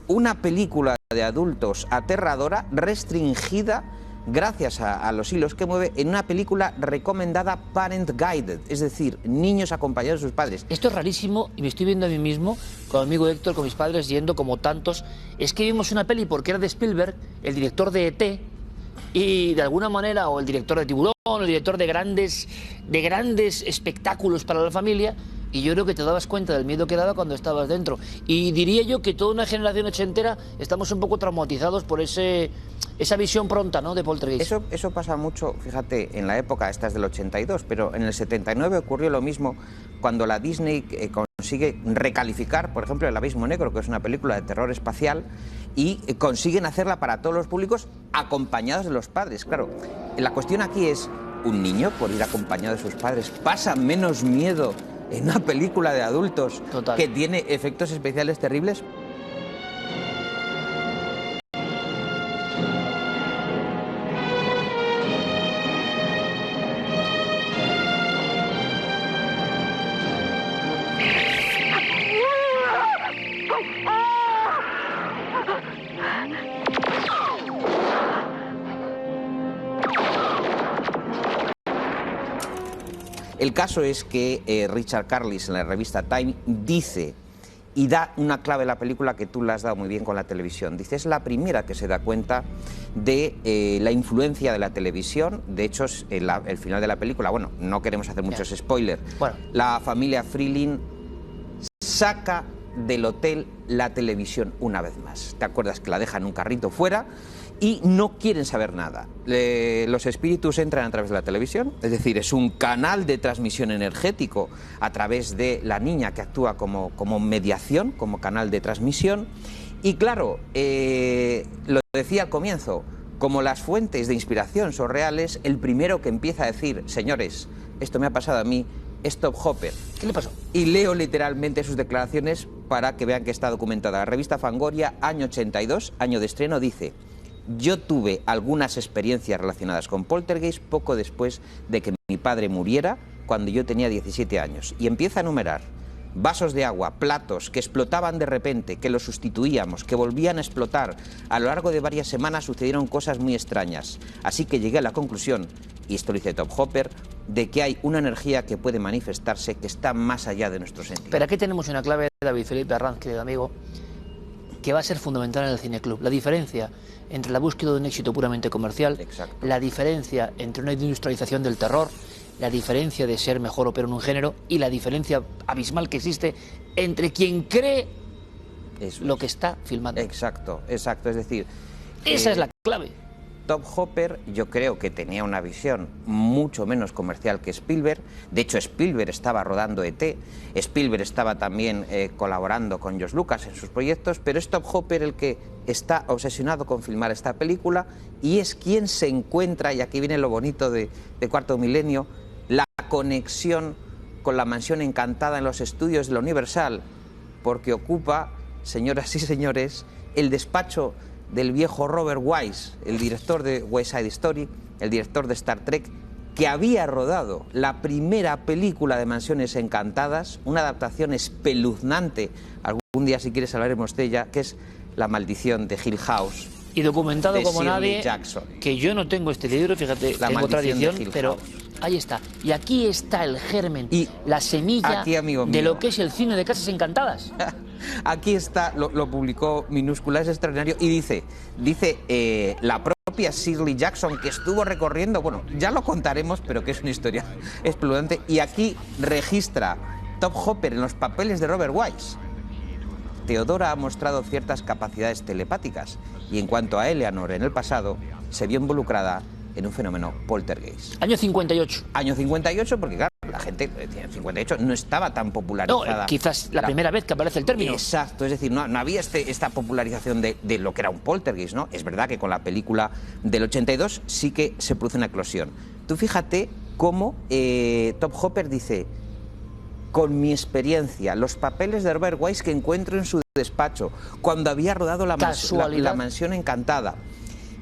una película de adultos aterradora, restringida, gracias a los hilos que mueve, en una película recomendada parent guided, es decir, niños acompañados de sus padres. Esto es rarísimo, y me estoy viendo a mí mismo, con mi amigo Héctor, con mis padres, yendo como tantos. Es que vimos una peli porque era de Spielberg, el director de E.T., y de alguna manera, o el director de Tiburón, o el director de grandes espectáculos para la familia, y yo creo que te dabas cuenta del miedo que daba cuando estabas dentro. Y diría yo que toda una generación ochentera estamos un poco traumatizados por esa visión pronta, ¿no?, de Poltergeist. Eso pasa mucho, fíjate, en la época, esta es del 82, pero en el 79 ocurrió lo mismo cuando la Disney consigue recalificar, por ejemplo, El Abismo Negro, que es una película de terror espacial, y consiguen hacerla para todos los públicos acompañados de los padres. Claro, la cuestión aquí es, ¿un niño, por ir acompañado de sus padres, pasa menos miedo en una película de adultos que tiene efectos especiales terribles? El caso es que Richard Carlisle en la revista Time dice, y da una clave a la película que tú la has dado muy bien con la televisión, dice, es la primera que se da cuenta de la influencia de la televisión. De hecho, el final de la película, bueno, no queremos hacer muchos spoilers, la familia Freeling saca del hotel la televisión una vez más. ¿Te acuerdas que la dejan en un carrito fuera? Y no quieren saber nada. Los espíritus entran a través de la televisión, es decir, es un canal de transmisión energético a través de la niña que actúa como mediación, como canal de transmisión. Y claro, lo decía al comienzo, como las fuentes de inspiración son reales, el primero que empieza a decir, señores, esto me ha pasado a mí, es Top Hopper. ¿Qué le pasó? Y leo literalmente sus declaraciones para que vean que está documentada. La revista Fangoria, año 82, año de estreno, dice: yo tuve algunas experiencias relacionadas con Poltergeist poco después de que mi padre muriera, cuando yo tenía 17 años. Y empieza a enumerar vasos de agua, platos que explotaban de repente, que los sustituíamos, que volvían a explotar. A lo largo de varias semanas sucedieron cosas muy extrañas. Así que llegué a la conclusión, y esto lo dice Top Hopper, de que hay una energía que puede manifestarse que está más allá de nuestros sentidos. Pero aquí tenemos una clave, David Felipe Arranz, querido amigo, que va a ser fundamental en el cineclub. La diferencia entre la búsqueda de un éxito puramente comercial, la diferencia entre una industrialización del terror, la diferencia de ser mejor o peor en un género y la diferencia abismal que existe entre quien cree lo que está filmando. Exacto, exacto. Es decir, esa es la clave. Top Hopper yo creo que tenía una visión mucho menos comercial que Spielberg. De hecho, Spielberg estaba rodando E.T., Spielberg estaba también colaborando con George Lucas en sus proyectos, pero es Top Hopper el que está obsesionado con filmar esta película y es quien se encuentra, y aquí viene lo bonito de Cuarto Milenio, la conexión con la mansión encantada en los estudios de la Universal, porque ocupa, señoras y señores, el despacho del viejo Robert Wise, el director de West Side Story, el director de Star Trek, que había rodado la primera película de Mansiones Encantadas, una adaptación espeluznante, algún día si quieres hablaremos de ella, que es La maldición de Hill House. Y documentado como nadie, Jackson. Que yo no tengo este libro, fíjate, tengo otra edición, pero ahí está. Y aquí está el germen, y la semilla aquí, amigo mío, de lo que es el cine de Casas Encantadas. Aquí está, lo publicó Minúscula, es extraordinario, y dice la propia Shirley Jackson, que estuvo recorriendo, bueno, ya lo contaremos, pero que es una historia espeluznante, y aquí registra Top Hopper en los papeles de Robert Wise. Teodora ha mostrado ciertas capacidades telepáticas, y en cuanto a Eleanor en el pasado, se vio involucrada en un fenómeno poltergeist. Año 58. Año 58, porque claro, la gente en 58 no estaba tan popularizada. No, quizás la primera vez que aparece el término. Exacto, es decir, no había esta popularización de lo que era un poltergeist, ¿no? Es verdad que con la película del 82 sí que se produce una eclosión. Tú fíjate cómo Top Hopper dice: con mi experiencia, los papeles de Robert Wise que encuentro en su despacho, cuando había rodado la mansión encantada.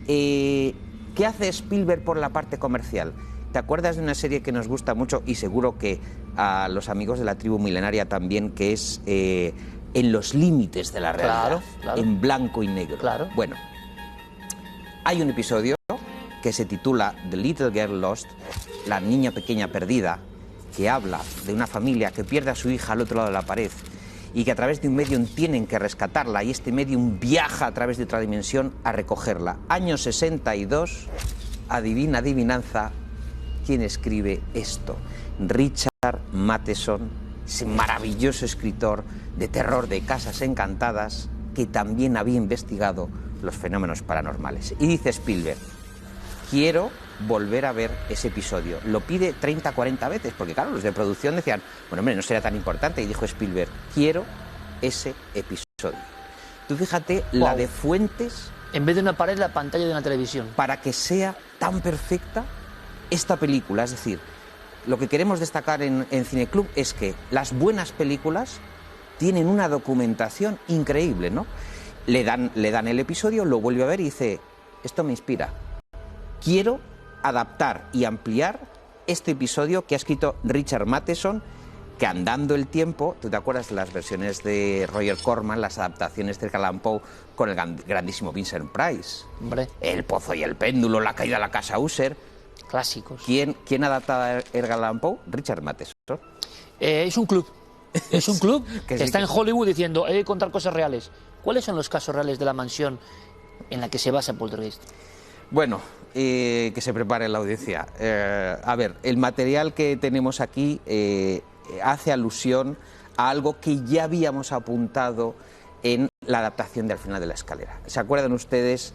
¿Qué hace Spielberg por la parte comercial? ¿Te acuerdas de una serie que nos gusta mucho y seguro que a los amigos de la tribu milenaria también, que es En los límites de la realidad, claro. En blanco y negro? Claro. Bueno, hay un episodio que se titula The Little Girl Lost, la niña pequeña perdida, que habla de una familia que pierde a su hija al otro lado de la pared y que a través de un medium tienen que rescatarla, y este medium viaja a través de otra dimensión a recogerla. Año 62, adivina, adivinanza, ¿quién escribe esto? Richard Matheson, ese maravilloso escritor de terror de Casas Encantadas, que también había investigado los fenómenos paranormales. Y dice Spielberg: quiero volver a ver ese episodio. Lo pide 30, 40 veces, porque claro, los de producción decían, bueno, hombre, no será tan importante. Y dijo Spielberg: quiero ese episodio. Tú fíjate la de fuentes. En vez de una pared, la pantalla de una televisión. Para que sea tan perfecta esta película. Es decir, lo que queremos destacar en Cineclub es que las buenas películas tienen una documentación increíble, ¿no? Le dan el episodio, lo vuelve a ver y dice: esto me inspira. Quiero adaptar y ampliar este episodio que ha escrito Richard Matheson, que andando el tiempo, ¿tú te acuerdas de las versiones de Roger Corman, las adaptaciones de Edgar Allan Poe con el grandísimo Vincent Price? Hombre. El pozo y el péndulo, La caída de la casa Usher. Clásicos. ¿Quién adaptaba a Edgar Allan Poe? Richard Matheson. Es un club. Es un club que sí, está en Hollywood diciendo: he de contar cosas reales. ¿Cuáles son los casos reales de la mansión en la que se basa Poltergeist? Bueno, que se prepare la audiencia. A ver, el material que tenemos aquí hace alusión a algo que ya habíamos apuntado en la adaptación de Al final de la escalera. ¿Se acuerdan ustedes?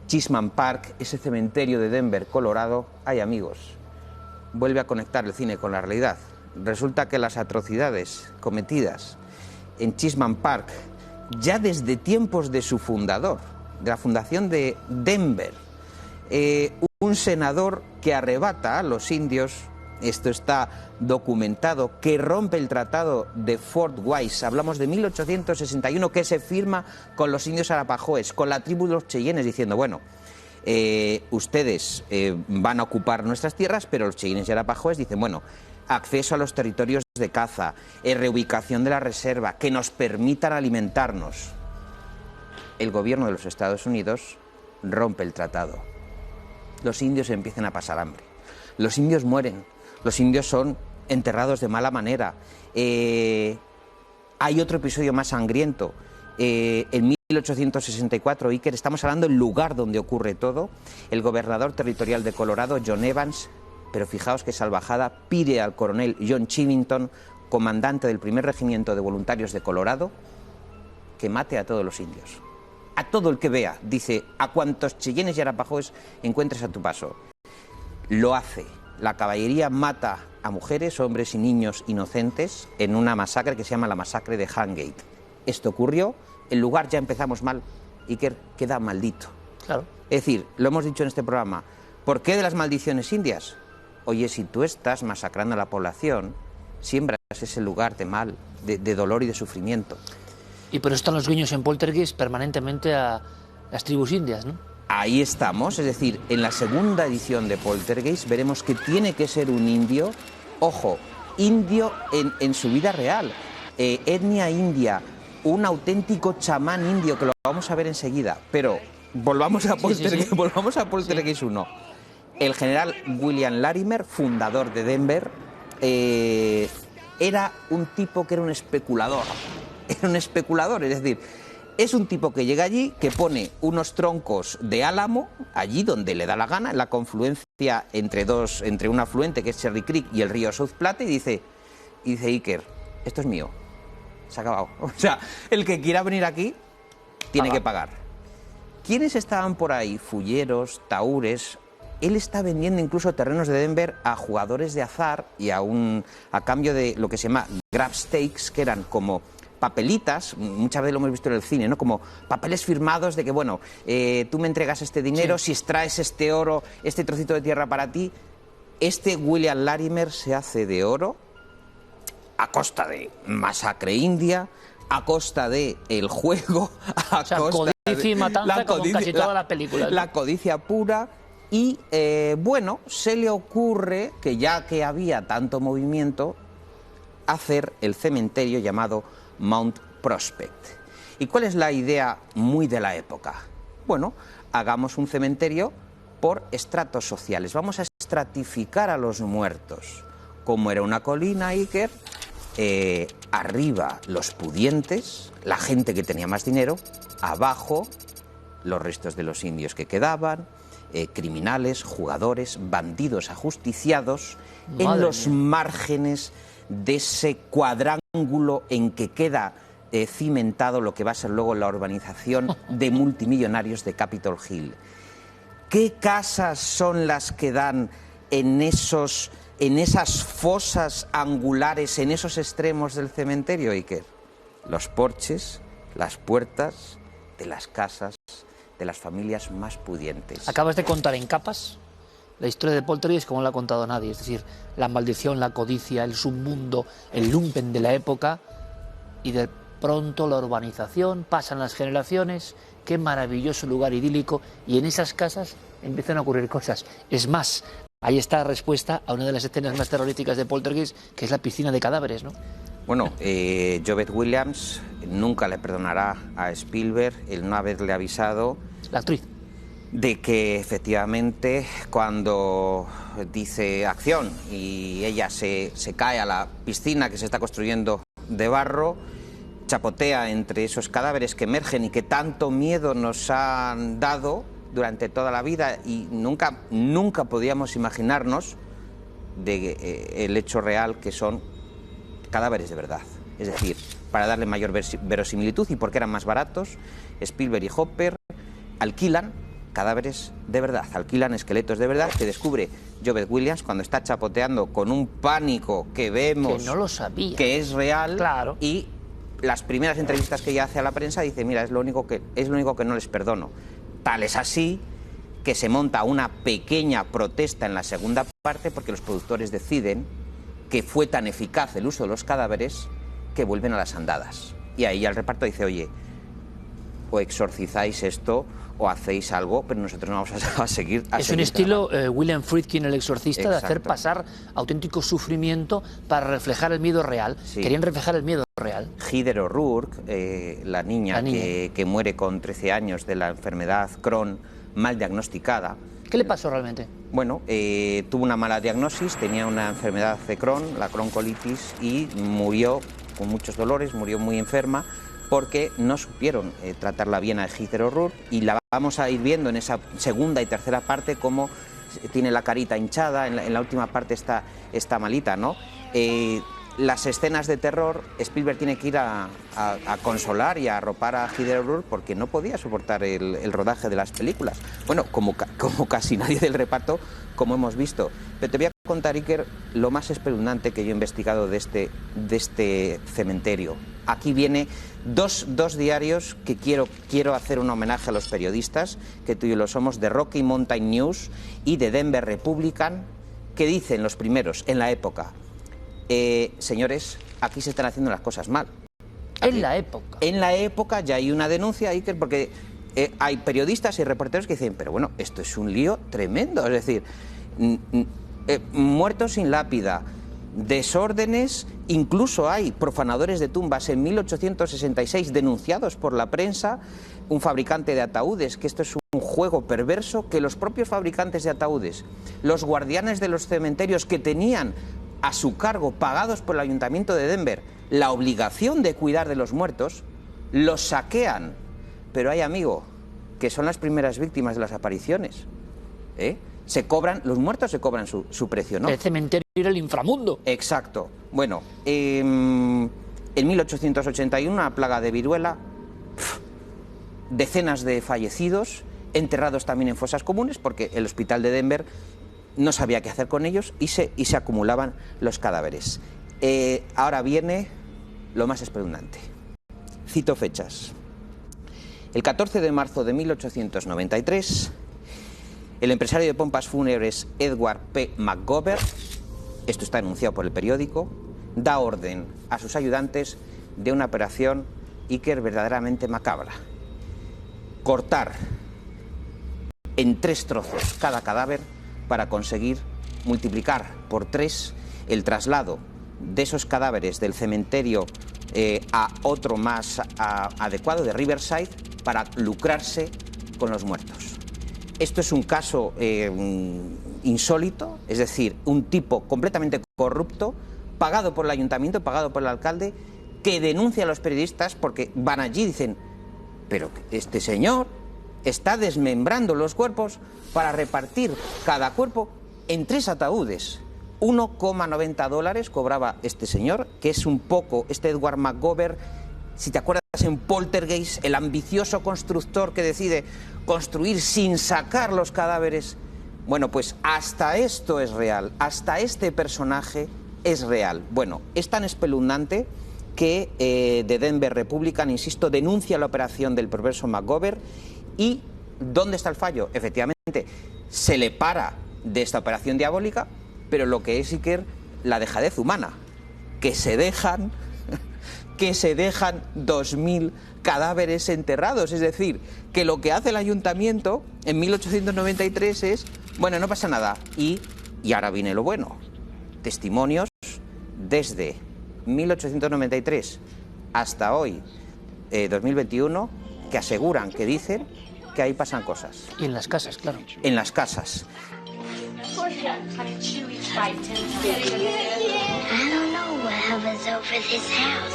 Cheesman Park, ese cementerio de Denver, Colorado. Ay, amigos, vuelve a conectar el cine con la realidad. Resulta que las atrocidades cometidas en Cheesman Park, ya desde tiempos de su fundador, de la fundación de Denver, un senador que arrebata a los indios, esto está documentado, que rompe el tratado de Fort Wise, hablamos de 1861, que se firma con los indios arapahoes, con la tribu de los Cheyennes, diciendo: bueno, ustedes van a ocupar nuestras tierras, pero los Cheyennes y arapahoes dicen: bueno, acceso a los territorios de caza, reubicación de la reserva, que nos permitan alimentarnos. El gobierno de los Estados Unidos rompe el tratado. Los indios empiezan a pasar hambre. Los indios mueren. Los indios son enterrados de mala manera. Hay otro episodio más sangriento. En 1864, Iker, estamos hablando del lugar donde ocurre todo, el gobernador territorial de Colorado, John Evans, pero fijaos qué salvajada, pide al coronel John Chivington, comandante del primer regimiento de voluntarios de Colorado, que mate a todos los indios. A todo el que vea, dice, a cuantos cheyennes y arapahoes encuentres a tu paso. Lo hace. La caballería mata a mujeres, hombres y niños inocentes en una masacre que se llama la masacre de Hangate. Esto ocurrió, el lugar ya empezamos mal, Iker, queda maldito. Claro. Es decir, lo hemos dicho en este programa, ¿por qué de las maldiciones indias? Oye, si tú estás masacrando a la población, siembras ese lugar de mal, de dolor y de sufrimiento. Y por eso están los guiños en Poltergeist permanentemente a las tribus indias, ¿no? Ahí estamos, es decir, en la segunda edición de Poltergeist veremos que tiene que ser un indio, ojo, indio en su vida real, etnia india, un auténtico chamán indio, que lo vamos a ver enseguida, pero volvamos a Poltergeist, volvamos a Poltergeist 1. El general William Larimer, fundador de Denver, era un tipo que era un especulador, es decir, es un tipo que llega allí, que pone unos troncos de álamo, allí donde le da la gana, en la confluencia entre un afluente que es Cherry Creek y el río South Platte, y dice Iker, esto es mío, se ha acabado. O sea, el que quiera venir aquí tiene que pagar. ¿Quiénes estaban por ahí? Fulleros, taúres. Él está vendiendo incluso terrenos de Denver a jugadores de azar y a cambio de lo que se llama grab stakes, que eran como papelitas, muchas veces lo hemos visto en el cine, ¿no? Como papeles firmados de que, bueno, tú me entregas este dinero, si extraes este oro, este trocito de tierra para ti. Este William Larimer se hace de oro a costa de masacre india, a costa de el juego, a costa codicia y matanza, como casi toda la película, ¿no? La codicia pura. Y, bueno, se le ocurre que ya que había tanto movimiento, hacer el cementerio llamado Mount Prospect. ¿Y cuál es la idea muy de la época? Bueno, hagamos un cementerio por estratos sociales. Vamos a estratificar a los muertos. Como era una colina, Iker, arriba los pudientes, la gente que tenía más dinero, abajo los restos de los indios que quedaban, criminales, jugadores, bandidos ajusticiados, en los márgenes de ese cuadrángulo en que queda cimentado lo que va a ser luego la urbanización de multimillonarios de Capitol Hill. ¿Qué casas son las que dan en esas fosas angulares, en esos extremos del cementerio, Iker? Los porches, las puertas de las casas de las familias más pudientes. Acabas de contar en capas la historia de Poltergeist como no la ha contado nadie, es decir, la maldición, la codicia, el submundo, el lumpen de la época, y de pronto la urbanización, pasan las generaciones, qué maravilloso lugar idílico, y en esas casas empiezan a ocurrir cosas. Es más, ahí está la respuesta a una de las escenas más terroríficas de Poltergeist, que es la piscina de cadáveres, ¿no? Bueno, Jovette Williams nunca le perdonará a Spielberg el no haberle avisado, la actriz, de que efectivamente cuando dice acción y ella se cae a la piscina que se está construyendo de barro, chapotea entre esos cadáveres que emergen y que tanto miedo nos han dado durante toda la vida, y nunca podíamos imaginarnos el hecho real que son cadáveres de verdad. Es decir, para darle mayor verosimilitud y porque eran más baratos, Spielberg y Hopper alquilan cadáveres de verdad, alquilan esqueletos de verdad, que descubre Jovette Williams cuando está chapoteando con un pánico que vemos que no lo sabía, que es real. Claro. Y las primeras entrevistas que ella hace a la prensa dice, mira, es lo único que no les perdono. Tal es así que se monta una pequeña protesta en la segunda parte porque los productores deciden que fue tan eficaz el uso de los cadáveres que vuelven a las andadas. Y ahí el reparto dice, oye, o exorcizáis esto o hacéis algo, pero nosotros no vamos a seguir. Es un estilo William Friedkin, el exorcista, Exacto. de hacer pasar auténtico sufrimiento para reflejar el miedo real. Sí. Querían reflejar el miedo real. Heather O'Rourke, la niña. Que muere con 13 años de la enfermedad Crohn, mal diagnosticada. ¿Qué le pasó realmente? Bueno, tuvo una mala diagnosis, tenía una enfermedad de Crohn, la croncolitis, y murió con muchos dolores, murió muy enferma, porque no supieron tratarla bien a Heather O'Rourke, y la vamos a ir viendo en esa segunda y tercera parte cómo tiene la carita hinchada, en la última parte está malita, ¿no? Las escenas de terror, Spielberg tiene que ir a consolar y a arropar a Heather O'Rourke porque no podía soportar el rodaje de las películas. Bueno, como casi nadie del reparto, como hemos visto. Pero te voy a contar, Iker, lo más espeluznante que yo he investigado de este cementerio. Aquí viene dos diarios que quiero hacer un homenaje a los periodistas, que tú y yo lo somos, de Rocky Mountain News y de Denver Republican, que dicen los primeros, en la época: señores, aquí se están haciendo las cosas mal. Aquí, en la época. En la época ya hay una denuncia, Iker, porque hay periodistas y reporteros que dicen, pero bueno, esto es un lío tremendo, es decir, muertos sin lápida, desórdenes, incluso hay profanadores de tumbas en 1866 denunciados por la prensa, un fabricante de ataúdes, que esto es un juego perverso, que los propios fabricantes de ataúdes, los guardianes de los cementerios que tenían a su cargo, pagados por el Ayuntamiento de Denver, la obligación de cuidar de los muertos, los saquean. Pero hay, amigo, que son las primeras víctimas de las apariciones. Los muertos se cobran su precio, ¿no? El cementerio era el inframundo. Exacto. Bueno, en 1881, una plaga de viruela, decenas de fallecidos, enterrados también en fosas comunes, porque el hospital de Denver no sabía qué hacer con ellos y se acumulaban los cadáveres. Ahora viene lo más espeluznante. Cito fechas. El 14 de marzo de 1893, el empresario de pompas fúnebres Edward P. McGovern, esto está anunciado por el periódico, da orden a sus ayudantes de una operación, Iker, verdaderamente macabra. Cortar en 3 trozos cada cadáver para conseguir multiplicar por 3 el traslado de esos cadáveres del cementerio a otro más adecuado, de Riverside, para lucrarse con los muertos. Esto es un caso insólito, es decir, un tipo completamente corrupto, pagado por el ayuntamiento, pagado por el alcalde, que denuncia a los periodistas porque van allí y dicen, pero este señor está desmembrando los cuerpos para repartir cada cuerpo en 3 ataúdes. $1,90 cobraba este señor, que es un poco, este Edward McGovern, si te acuerdas en Poltergeist, el ambicioso constructor que decide construir sin sacar los cadáveres. Bueno, pues hasta esto es real, hasta este personaje es real. Bueno, es tan espeluznante que The Denver Republican, insisto, denuncia la operación del perverso McGovern. ¿Y dónde está el fallo? Efectivamente, se le para de esta operación diabólica, pero lo que es, Iker, la dejadez humana, que se dejan 2.000 cadáveres enterrados. Es decir, que lo que hace el ayuntamiento en 1893 es, bueno, no pasa nada. Y ahora viene lo bueno. Testimonios desde 1893 hasta hoy, 2021, que aseguran, que dicen que ahí pasan cosas. Y en las casas, claro. En las casas. I don't know what hovers over this house.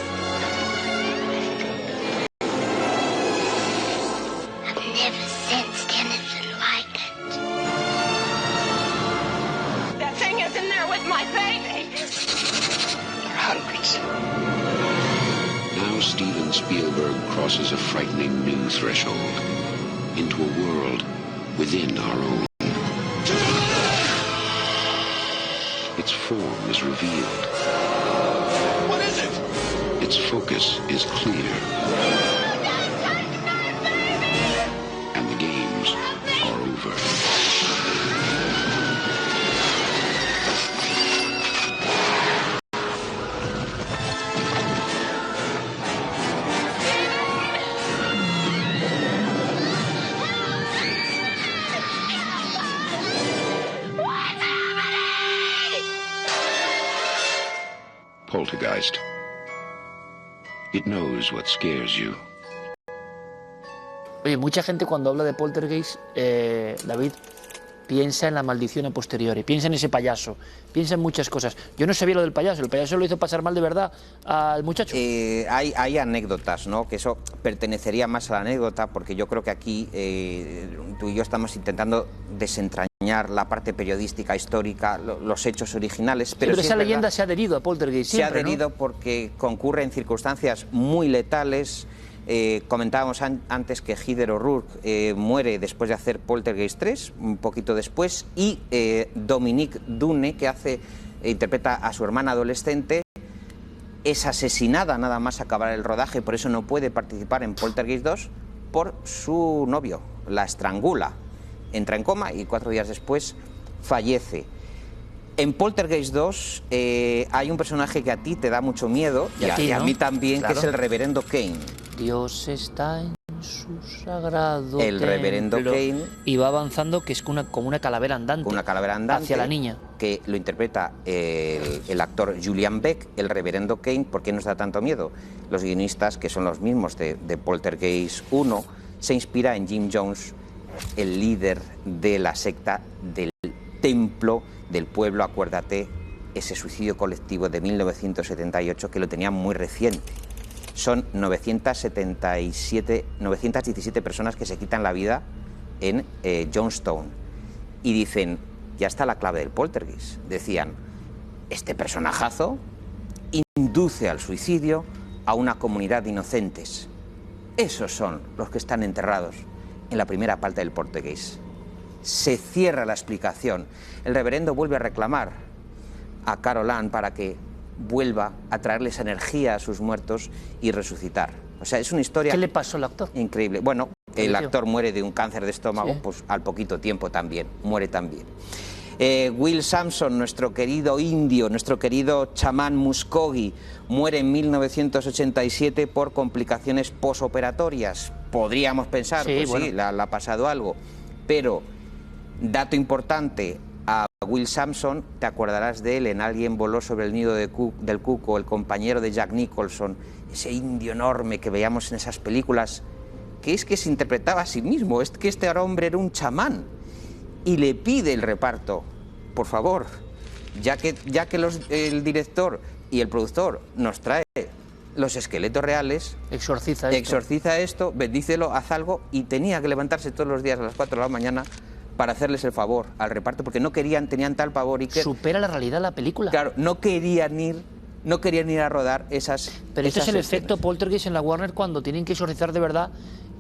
I've never sensed anything like it. That thing is in there with my baby. They're hungry. Now Steven Spielberg crosses a frightening new threshold into a world within our own. Its form is revealed. What is it? Its focus is clear. And the games are over. poltergeist. It knows what scares you. Oye, mucha gente cuando habla de Poltergeist, David, piensa en la maldición a posteriori, piensa en ese payaso, piensa en muchas cosas. Yo no sabía lo del payaso, ¿el payaso lo hizo pasar mal de verdad al muchacho? Hay anécdotas, ¿no? Que eso pertenecería más a la anécdota, porque yo creo que aquí tú y yo estamos intentando desentrañar la parte periodística, histórica, los hechos originales. Pero esa es leyenda verdad, se ha adherido a Poltergeist siempre, se ha adherido, ¿no? porque concurre en circunstancias muy letales. Comentábamos antes que Heather O'Rourke muere después de hacer Poltergeist 3, un poquito después, y Dominique Dune, que interpreta a su hermana adolescente, es asesinada nada más acabar el rodaje, por eso no puede participar en Poltergeist 2 por su novio, la estrangula, entra en coma y 4 días después fallece. En Poltergeist 2 hay un personaje que a ti te da mucho miedo, y a mí también, claro, que es el reverendo Kane. Dios está en su sagrado El reverendo templo. Kane. Y va avanzando, que es como una calavera andante. Una calavera andante. Hacia la niña. Que lo interpreta el actor Julian Beck, el reverendo Kane. ¿Por qué nos da tanto miedo? Los guionistas, que son los mismos de Poltergeist 1, se inspira en Jim Jones, el líder de la secta del templo del pueblo. Acuérdate, ese suicidio colectivo de 1978, que lo tenían muy reciente. Son 917 personas que se quitan la vida en Jonestown. Y dicen, ya está la clave del Poltergeist. Decían, este personajazo induce al suicidio a una comunidad de inocentes. Esos son los que están enterrados en la primera parte del Poltergeist. Se cierra la explicación. El reverendo vuelve a reclamar a Carol Ann para que vuelva a traerles energía a sus muertos y resucitar. O sea, es una historia... ¿Qué le pasó al actor? Increíble. Bueno, el actor muere de un cáncer de estómago, sí, pues al poquito tiempo también, muere también. Will Sampson, nuestro querido indio, nuestro querido chamán Muskogee, muere en 1987 por complicaciones posoperatorias. Podríamos pensar, sí, pues bueno, sí, le ha pasado algo. Pero, dato importante, a Will Sampson, te acordarás de él en Alguien voló sobre el nido del cuco, el compañero de Jack Nicholson, ese indio enorme que veíamos en esas películas, que se interpretaba a sí mismo, es que este hombre era un chamán, y le pide el reparto, por favor, ya que el director y el productor nos trae los esqueletos reales, exorciza esto, bendícelo, haz algo, y tenía que levantarse todos los días a las 4 de la mañana para hacerles el favor al reparto, porque tenían tal pavor y que... Supera la realidad la película. Claro, no querían ir a rodar esas... Pero este es el efecto Poltergeist en la Warner, cuando tienen que exorcizar de verdad.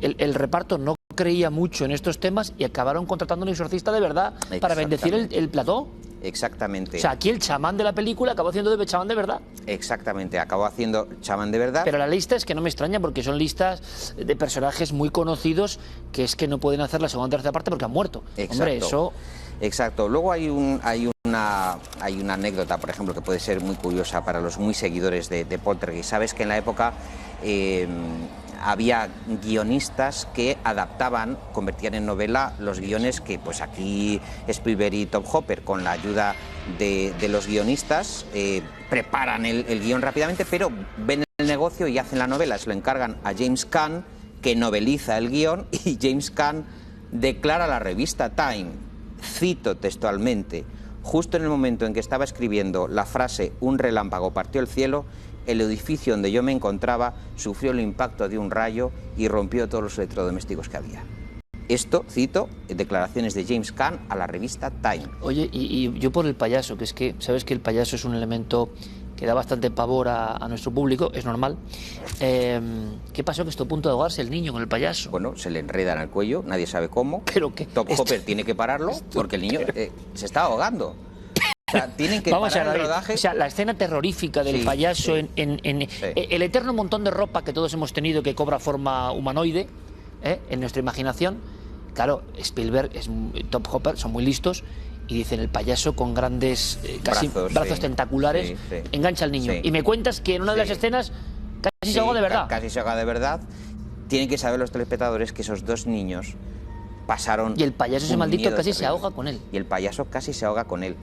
El reparto no creía mucho en estos temas y acabaron contratando a un exorcista de verdad para bendecir el plató. Exactamente. O sea, aquí el chamán de la película acabó haciendo de chamán de verdad. Exactamente, acabó haciendo chamán de verdad. Pero la lista es que no me extraña, porque son listas de personajes muy conocidos que es que no pueden hacer la segunda o tercera parte porque han muerto. Exacto. Hombre, eso... Exacto. Luego hay una anécdota, por ejemplo, que puede ser muy curiosa para los muy seguidores de Poltergeist. Sabes que en la época había guionistas que convertían en novela los guiones que pues aquí Spielberg y Top Hopper, con la ayuda de los guionistas, preparan el guión rápidamente, pero ven el negocio y hacen la novela. Se lo encargan a James Caan, que noveliza el guión, y James Caan declara a la revista Time, cito textualmente, justo en el momento en que estaba escribiendo la frase "un relámpago partió el cielo", el edificio donde yo me encontraba sufrió el impacto de un rayo y rompió todos los electrodomésticos que había. Esto, cito, declaraciones de James Caan a la revista Time. Oye, y yo por el payaso, que es que, sabes que el payaso es un elemento que da bastante pavor a nuestro público, es normal. ¿Qué pasó? Que estuvo a punto de ahogarse el niño con el payaso. Bueno, se le enredan al cuello, nadie sabe cómo. ¿Pero qué? Top Hopper tiene que pararlo porque el niño se está ahogando. O sea, tienen que parar el rodaje. O sea, la escena terrorífica del payaso el eterno montón de ropa que todos hemos tenido que cobra forma humanoide, en nuestra imaginación. Claro, Spielberg, Top Hopper, son muy listos y dicen el payaso con grandes brazos tentaculares engancha al niño. Y me cuentas que en una de las escenas casi se ahoga de verdad. Casi se ahoga de verdad. Tienen que saber los telespectadores que esos dos niños pasaron... Y el payaso ese maldito casi se ahoga con él. Y el payaso casi se ahoga con él.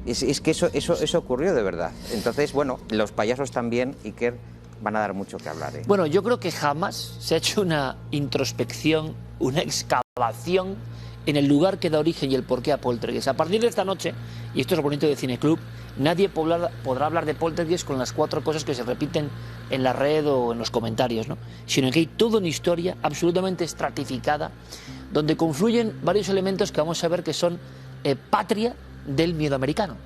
Es que eso ocurrió de verdad. Entonces, bueno, los payasos también, Iker, van a dar mucho que hablar. Bueno, yo creo que jamás se ha hecho una introspección, una excavación en el lugar que da origen y el porqué a Poltergeist. A partir de esta noche, y esto es lo bonito de Cineclub, nadie podrá hablar de Poltergeist con las 4 cosas que se repiten en la red o en los comentarios, ¿no? Sino que hay toda una historia absolutamente estratificada, donde confluyen varios elementos que vamos a ver que son patria del miedo americano.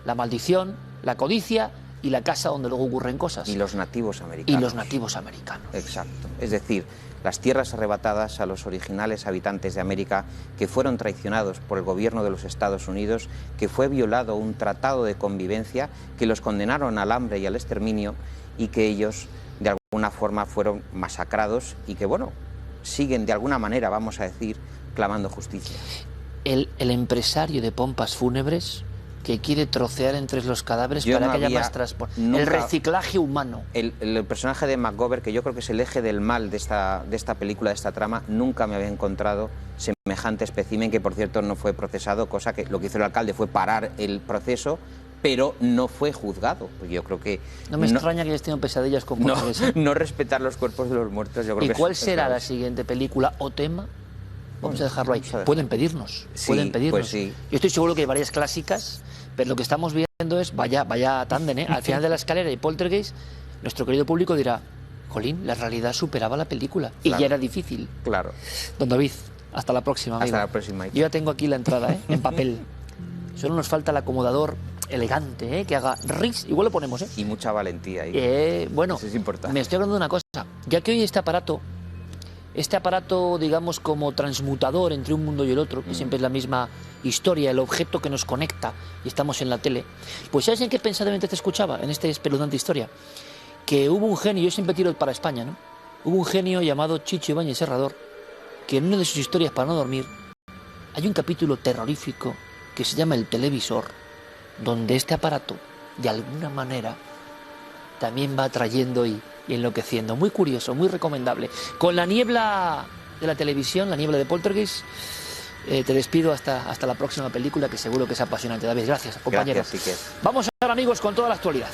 La maldición, la codicia y la casa donde luego ocurren cosas. Y los nativos americanos. Y los nativos americanos. Exacto. Es decir, las tierras arrebatadas a los originales habitantes de América que fueron traicionados por el gobierno de los Estados Unidos, que fue violado un tratado de convivencia, que los condenaron al hambre y al exterminio y que ellos de alguna forma fueron masacrados y que, bueno, siguen de alguna manera, vamos a decir, clamando justicia. El empresario de pompas fúnebres que quiere trocear entre los cadáveres para que haya más transporte. El reciclaje humano. El personaje de McGovern, que yo creo que es el eje del mal de esta película, de esta trama, nunca me había encontrado semejante espécimen, que por cierto no fue procesado, cosa que lo que hizo el alcalde fue parar el proceso, pero no fue juzgado. Yo creo que... No me extraña que hayas tenido pesadillas con Poltergeist. No respetar los cuerpos de los muertos, yo creo que... ¿Y cuál será la siguiente película o tema? Vamos a dejarlo ahí. Pueden pedirnos. Sí, pueden pedirnos. Pues sí. Yo estoy seguro que hay varias clásicas, pero lo que estamos viendo es, vaya tándem, ¿eh? Al final de la escalera y Poltergeist, nuestro querido público dirá, jolín, la realidad superaba la película. Claro. Y ya era difícil. Claro. Don David, hasta la próxima, amigo. Hasta la próxima. Yo ya tengo aquí la entrada, en papel. Solo nos falta el acomodador elegante, que haga ris. Igual lo ponemos, Y mucha valentía. Bueno, eso es importante. Me estoy hablando de una cosa. Ya que hoy este aparato, digamos, como transmutador entre un mundo y el otro, que siempre es la misma historia, el objeto que nos conecta y estamos en la tele, pues ¿sabes en qué pensado mientras te escuchaba? En esta espeluznante historia. Que hubo un genio, yo siempre tiro para España, ¿no? Hubo un genio llamado Chicho Ibáñez Serrador, que en una de sus historias para no dormir, hay un capítulo terrorífico que se llama El Televisor, donde este aparato, de alguna manera, también va atrayendo y enloqueciendo. Muy curioso, muy recomendable. Con la niebla de la televisión, la niebla de Poltergeist, te despido hasta la próxima película, que seguro que es apasionante. David, gracias, compañero. Gracias, Iker. Vamos a estar, amigos, con toda la actualidad.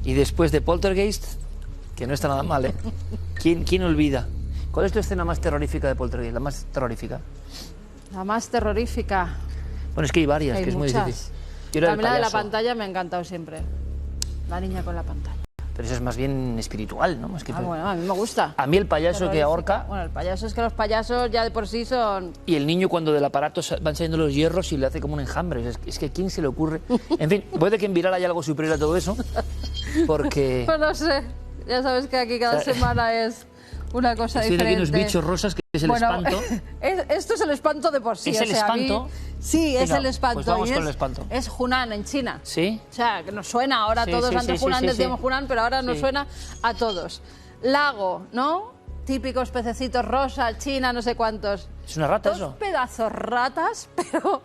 Y después de Poltergeist, que no está nada mal, ¿eh? ¿Quién olvida? ¿Cuál es tu escena más terrorífica de Poltergeist? La más terrorífica. La más terrorífica. Bueno, es que hay varias, hay que es muchas. muy difícil. También la de la pantalla me ha encantado siempre. La niña con la pantalla. Pero eso es más bien espiritual, ¿no? Más que bueno, a mí me gusta. A mí el payaso que ahorca... Bueno, el payaso es que los payasos ya de por sí son... Y el niño cuando del aparato van saliendo los hierros y le hace como un enjambre. Es que ¿a quién se le ocurre? En fin, puede que en Viral haya algo superior a todo eso, porque... Pues no sé. Ya sabes que aquí cada semana es una cosa diferente. Aquí unos bichos rosas, que es el espanto. Esto es el espanto de por sí. ¿Es el espanto? Sí, es el espanto. Pues vamos con el espanto. Es Hunan en China. ¿Sí? O sea, que nos suena ahora a todos. Antes Hunan decíamos Hunan, pero ahora nos suena a todos. Lago, ¿no? típicos pececitos rosa, China, no sé cuántos. ¿Es una rata Dos eso? pedazos ratas, pero...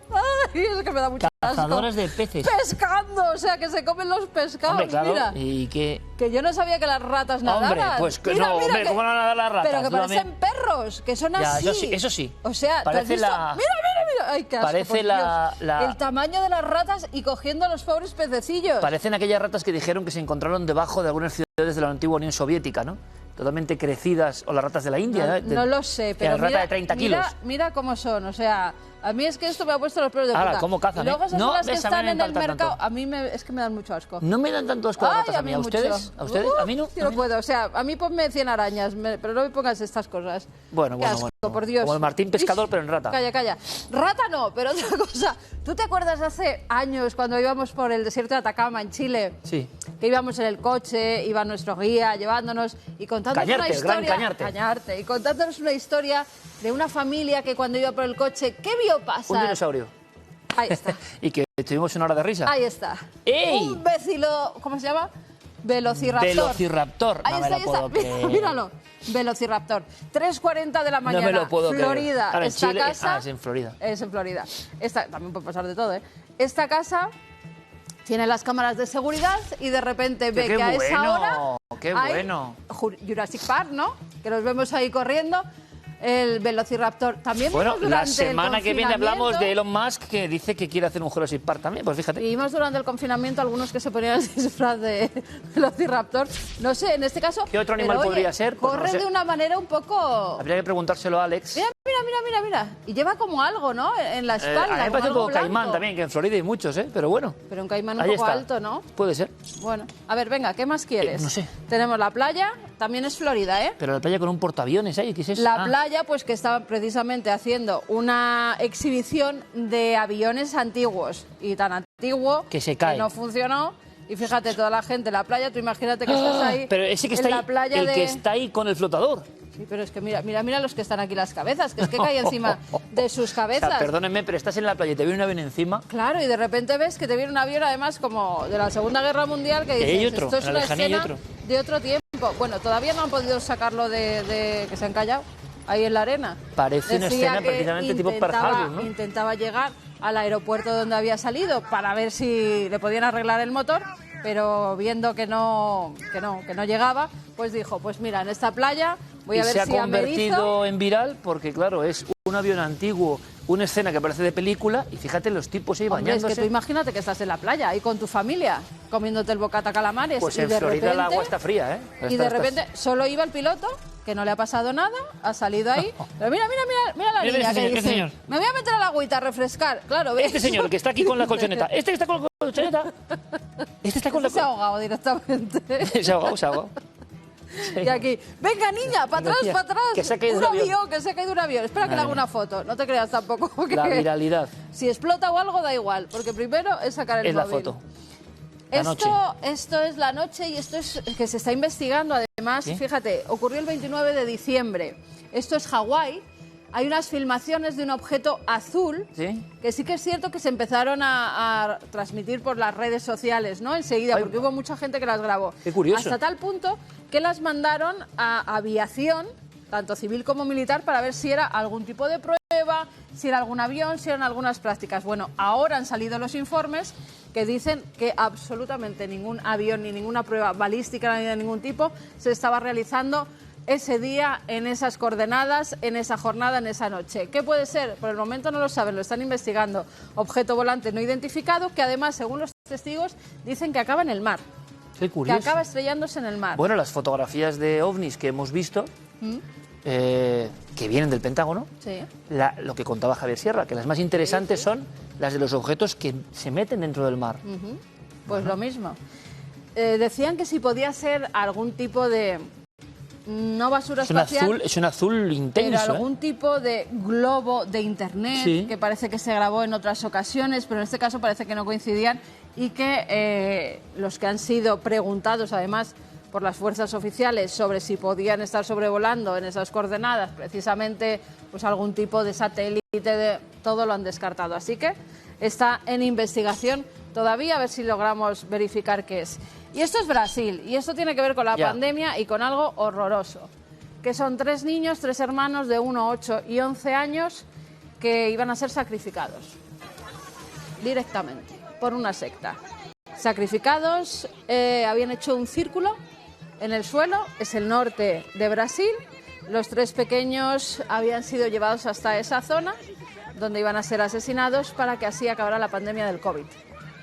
¡Ay! Es que me da mucho asco. Cazadores de peces. Pescando, o sea, que se comen los pescados, Hombre, claro, mira. y que... Que yo no sabía que las ratas nadaban. Hombre, pues que Mira, no, mira hombre, que- ¿cómo no van a nadar las ratas? Pero que Tú parecen también. perros, que son Ya, así. eso sí. O sea, ¿tú has Parece visto? la- Mira, mira, mira. Ay, qué asco, Parece por la- Dios. la- El tamaño de las ratas y cogiendo a los pobres pececillos. Parecen aquellas ratas que dijeron que se encontraron debajo de algunas ciudades de la antigua Unión Soviética, ¿no? Totalmente crecidas, o las ratas de la India. No, no lo sé, que pero la rata mira, de 30 kilos. mira cómo son, o sea, a mí es que esto me ha puesto los pelos de punta. Ahora, ¿cómo cazan, y luego esas No, las que ves, a mí están me en el impactan mercado, tanto. a mí es que me dan mucho asco. No me dan tanto asco las Ay, ratas a mí. ¿A mucho. ustedes? ¿A ustedes? ¿A mí no? Yo no puedo, o sea, a mí ponme 100 arañas, pero no me pongas estas cosas. Bueno, Qué bueno, asco, bueno. por Dios. Como el Martín Pescador, pero en rata. Calla, calla. Rata no, pero otra cosa. ¿Tú te acuerdas de hace años cuando íbamos por el desierto de Atacama, en Chile? Sí. Que íbamos en el coche, iba nuestro guía llevándonos y contándonos Cañarte, una el gran historia. Cañarte. Y contándonos una historia de una familia que cuando iba por el coche, ¿qué vio pasar? Un dinosaurio. Ahí está. Y que tuvimos una hora de risa. Ahí está. ¡Ey! Un vecilo, ¿cómo se llama? Velociraptor. Velociraptor. Ahí No está, me ahí lo está. puedo creer. Míralo. Velociraptor. 3:40 de la mañana. No me lo puedo Florida. creer. Ahora, en Esta Chile... casa... es en Florida. Es en Florida. También puede pasar de todo, ¿eh? Esta casa tiene las cámaras de seguridad y de repente ve ¡Qué que a esa bueno! hora ¡Qué hay bueno! Jurassic Park, ¿no? Que los vemos ahí corriendo. El Velociraptor. También Bueno, vimos la durante el semana que viene hablamos confinamiento- de Elon Musk, que dice que quiere hacer un Jurassic Park también. Pues fíjate. Vimos durante el confinamiento algunos que se ponían el disfraz de Velociraptor. No sé, en este caso... ¿Qué otro animal pero, oye, podría ser? Pues no corre sé. de una manera un poco... Habría que preguntárselo a Alex. Mira, mira, mira, mira, mira. Y lleva como algo, ¿no? En la espalda. a mí me como parece un algo poco caimán blanco. también, que en Florida hay muchos, ¿eh? Pero bueno. Pero un caimán un Ahí poco está. alto, ¿no? Puede ser. Bueno, a ver, venga, ¿qué más quieres? no sé. Tenemos la playa, también es Florida, ¿eh? Pero la playa con un portaaviones ahí, ¿qué es eso? La Ah. playa, pues que estaban precisamente haciendo una exhibición de aviones antiguos. Y tan antiguo Que se cae. no funcionó. Y fíjate, toda la gente en la playa, tú imagínate que estás ahí Pero ese que está en la ahí, playa el de... que está ahí con el flotador. Sí, pero es que mira, mira, mira los que están aquí las cabezas, que es que cae encima de sus O cabezas. sea, perdónenme, pero estás en la playa y te viene un avión encima. Claro, y de repente ves que te viene un avión, además, como de la Segunda Guerra Mundial, que dices, hay otro, esto es en la una lejanía hay escena otro. de otro tiempo. Bueno, todavía no han podido sacarlo de que se han callado ahí en la arena. Parece una Decía escena que precisamente tipo Pearl intentaba- Harbor, ¿no? Intentaba llegar al aeropuerto donde había salido para ver si le podían arreglar el motor, pero viendo que no llegaba, pues dijo, pues mira, en esta playa voy Y a ver se ha si amerizo. convertido en viral porque, claro, es un avión antiguo, una escena que parece de película, y fíjate los tipos ahí Hombre, es bañándose. que tú imagínate que estás en la playa ahí con tu familia, comiéndote el bocata calamares. Pues y en de Florida repente, el agua está fría, ¿eh? Y de repente solo iba el piloto, que no le ha pasado nada, ha salido ahí. Pero mira, mira, mira, mira la Mira niña este que señor, dice, este señor. me voy a meter al agüita a refrescar. Claro, ¿ves? Este señor que está aquí con la colchoneta. Este que está con la colchoneta. Este está con la Se ha ahogado directamente. Se ha ahogado, se ha ahogado. Sí. Y aquí, venga niña, para atrás, Decía, para atrás. que se ha caído un un avión. avión, que se ha caído un avión. Espera que le Madre haga una foto. No te creas tampoco que La viralidad si explota o algo da igual, porque primero es sacar el es la móvil. foto. La noche. Esto es la noche y esto es que se está investigando. Además, ¿Sí? fíjate, ocurrió el 29 de diciembre. Esto es Hawái. Hay unas filmaciones de un objeto azul ¿Sí? que sí que es cierto que se empezaron a transmitir por las redes sociales, ¿no? Enseguida, Ay, porque hubo mucha gente que las grabó. qué curioso. Hasta tal punto que las mandaron a aviación, tanto civil como militar, para ver si era algún tipo de prueba, si era algún avión, si eran algunas prácticas. Bueno, ahora han salido los informes que dicen que absolutamente ningún avión ni ninguna prueba balística ni de ningún tipo se estaba realizando ese día, en esas coordenadas, en esa jornada, en esa noche. ¿Qué puede ser? Por el momento no lo saben, lo están investigando. Objeto volante no identificado, que además, según los testigos, dicen que acaba en el mar, Qué que curioso. acaba estrellándose en el mar. Bueno, las fotografías de ovnis que hemos visto, que vienen del Pentágono, Sí. lo que contaba Javier Sierra, que las más interesantes son las de los objetos que se meten dentro del mar. Pues lo mismo. Decían que si podía ser algún tipo de, no basura espacial, Es un azul intenso. pero ¿eh? algún tipo de globo de internet, Sí. que parece que se grabó en otras ocasiones, pero en este caso parece que no coincidían, y que los que han sido preguntados además por las fuerzas oficiales sobre si podían estar sobrevolando en esas coordenadas precisamente pues algún tipo de satélite, todo lo han descartado. Así que está en investigación todavía, a ver si logramos verificar qué es. Y esto es Brasil, y esto tiene que ver con la Ya. pandemia y con algo horroroso. que son 3 niños, 3 hermanos de 1, 8 y 11 años que iban a ser sacrificados directamente por una secta. Sacrificados, habían hecho un círculo en el suelo, es el norte de Brasil. Los 3 pequeños habían sido llevados hasta esa zona donde iban a ser asesinados para que así acabara la pandemia del COVID.